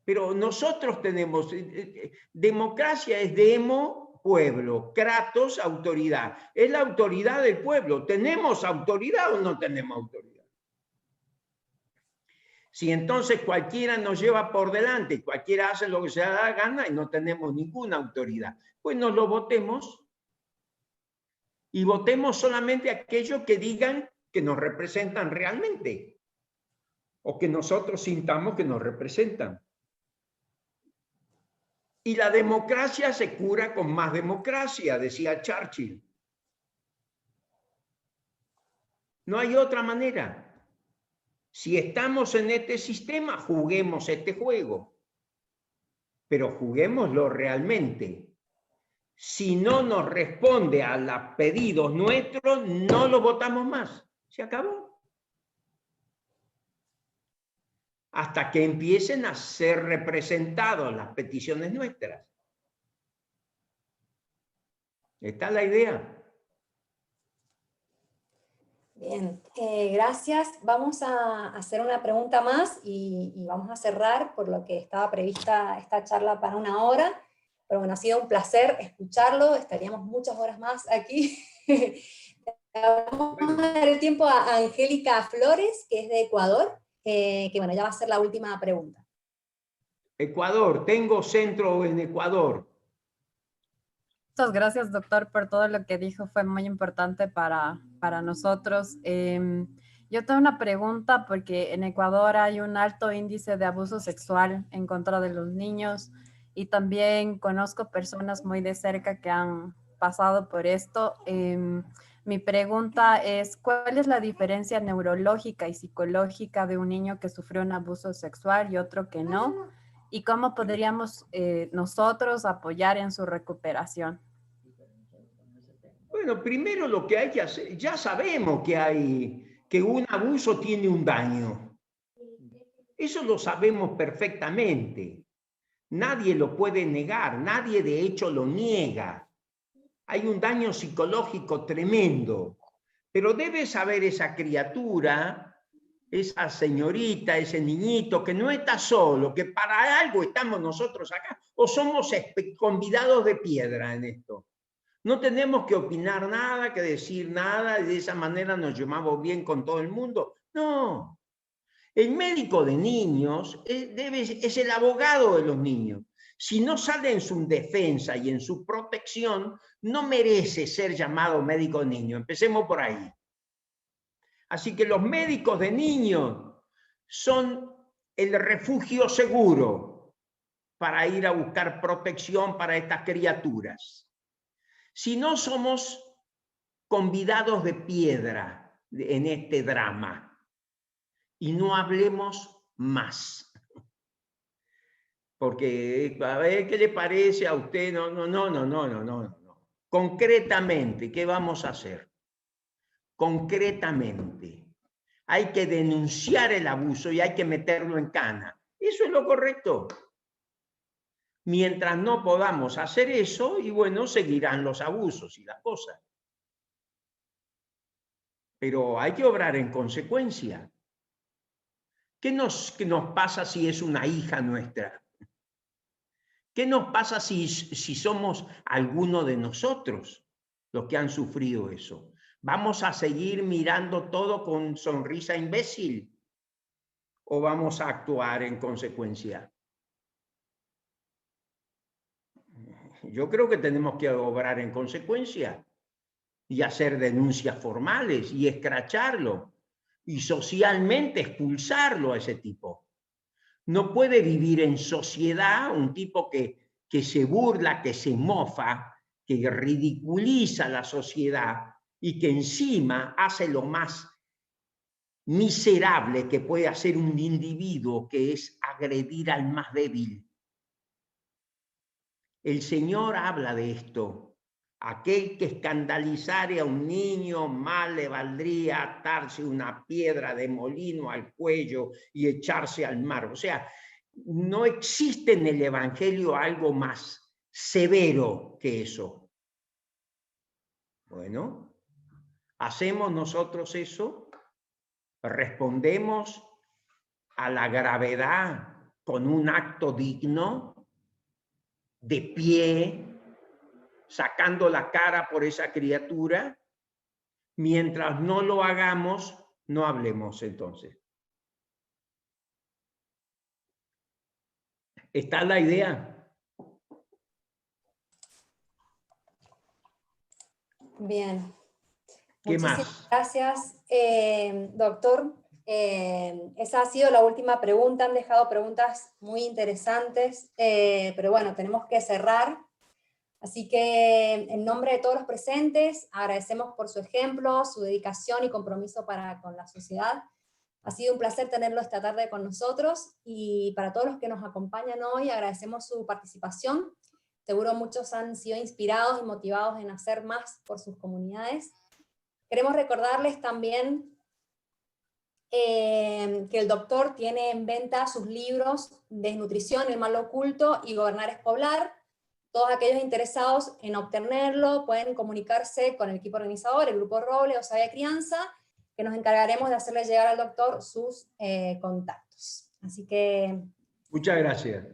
Pero nosotros tenemos, democracia es demo, pueblo, kratos, autoridad. Es la autoridad del pueblo. ¿Tenemos autoridad o no tenemos autoridad? Si entonces cualquiera nos lleva por delante, cualquiera hace lo que se da la gana y no tenemos ninguna autoridad, pues nos lo votemos y votemos solamente a aquellos que digan que nos representan realmente o que nosotros sintamos que nos representan. Y la democracia se cura con más democracia, decía Churchill. No hay otra manera. Si estamos en este sistema, juguemos este juego. Pero juguémoslo realmente. Si no nos responde a los pedidos nuestros, no lo votamos más. Se acabó. Hasta que empiecen a ser representadas las peticiones nuestras. Esta es la idea. Bien, gracias. Vamos a hacer una pregunta más y vamos a cerrar por lo que estaba prevista esta charla para 1 hora. Pero bueno, ha sido un placer escucharlo, estaríamos muchas horas más aquí. Vamos a dar el tiempo a Angélica Flores, que es de Ecuador, que bueno, ya va a ser la última pregunta. Ecuador, tengo centro en Ecuador. Muchas gracias, doctor, por todo lo que dijo. Fue muy importante para nosotros. Yo tengo una pregunta porque en Ecuador hay un alto índice de abuso sexual en contra de los niños y también conozco personas muy de cerca que han pasado por esto. Mi pregunta es, ¿cuál es la diferencia neurológica y psicológica de un niño que sufrió un abuso sexual y otro que no? ¿Y cómo podríamos nosotros apoyar en su recuperación? Bueno, primero lo que hay que hacer, ya sabemos que un abuso tiene un daño. Eso lo sabemos perfectamente. Nadie lo puede negar, nadie de hecho lo niega. Hay un daño psicológico tremendo. Pero debe saber esa criatura, esa señorita, ese niñito, que no está solo, que para algo estamos nosotros acá, o somos convidados de piedra en esto. No tenemos que opinar nada, que decir nada, y de esa manera nos llevamos bien con todo el mundo. No. El médico de niños es el abogado de los niños. Si no sale en su defensa y en su protección, no merece ser llamado médico de niños. Empecemos por ahí. Así que los médicos de niños son el refugio seguro para ir a buscar protección para estas criaturas. Si no, somos convidados de piedra en este drama. Y no hablemos más. Porque, a ver, ¿qué le parece a usted? No. Concretamente, ¿qué vamos a hacer? Concretamente, hay que denunciar el abuso y hay que meterlo en cana. Eso es lo correcto. Mientras no podamos hacer eso, y bueno, seguirán los abusos y las cosas. Pero hay que obrar en consecuencia. ¿Qué nos pasa si es una hija nuestra? ¿Qué nos pasa si somos alguno de nosotros los que han sufrido eso? ¿Vamos a seguir mirando todo con sonrisa imbécil? ¿O vamos a actuar en consecuencia? yo creo que tenemos que obrar en consecuencia y hacer denuncias formales y escracharlo y socialmente expulsarlo a ese tipo. No puede vivir en sociedad un tipo que se burla, que se mofa, que ridiculiza la sociedad y que encima hace lo más miserable que puede hacer un individuo, que es agredir al más débil. El Señor habla de esto. Aquel que escandalizare a un niño, mal le valdría atarse una piedra de molino al cuello y echarse al mar. O sea, no existe en el Evangelio algo más severo que eso. Bueno, ¿hacemos nosotros eso? ¿Respondemos a la gravedad con un acto digno, de pie, sacando la cara por esa criatura? Mientras no lo hagamos, no hablemos entonces. ¿Está la idea? Bien. ¿Qué Muchísimas más? gracias, doctor. Esa ha sido la última pregunta. Han dejado preguntas muy interesantes, pero bueno, tenemos que cerrar. Así que en nombre de todos los presentes, agradecemos por su ejemplo, su dedicación y compromiso con la sociedad. Ha sido un placer tenerlo esta tarde con nosotros, y para todos los que nos acompañan hoy, agradecemos su participación. Seguro muchos han sido inspirados y motivados en hacer más por sus comunidades. Queremos recordarles también que el doctor tiene en venta sus libros Desnutrición, el mal oculto y Gobernar es poblar. Todos aquellos interesados en obtenerlo pueden comunicarse con el equipo organizador, el Grupo Roble o Sabia Crianza, que nos encargaremos de hacerle llegar al doctor sus contactos. Así que... Muchas gracias.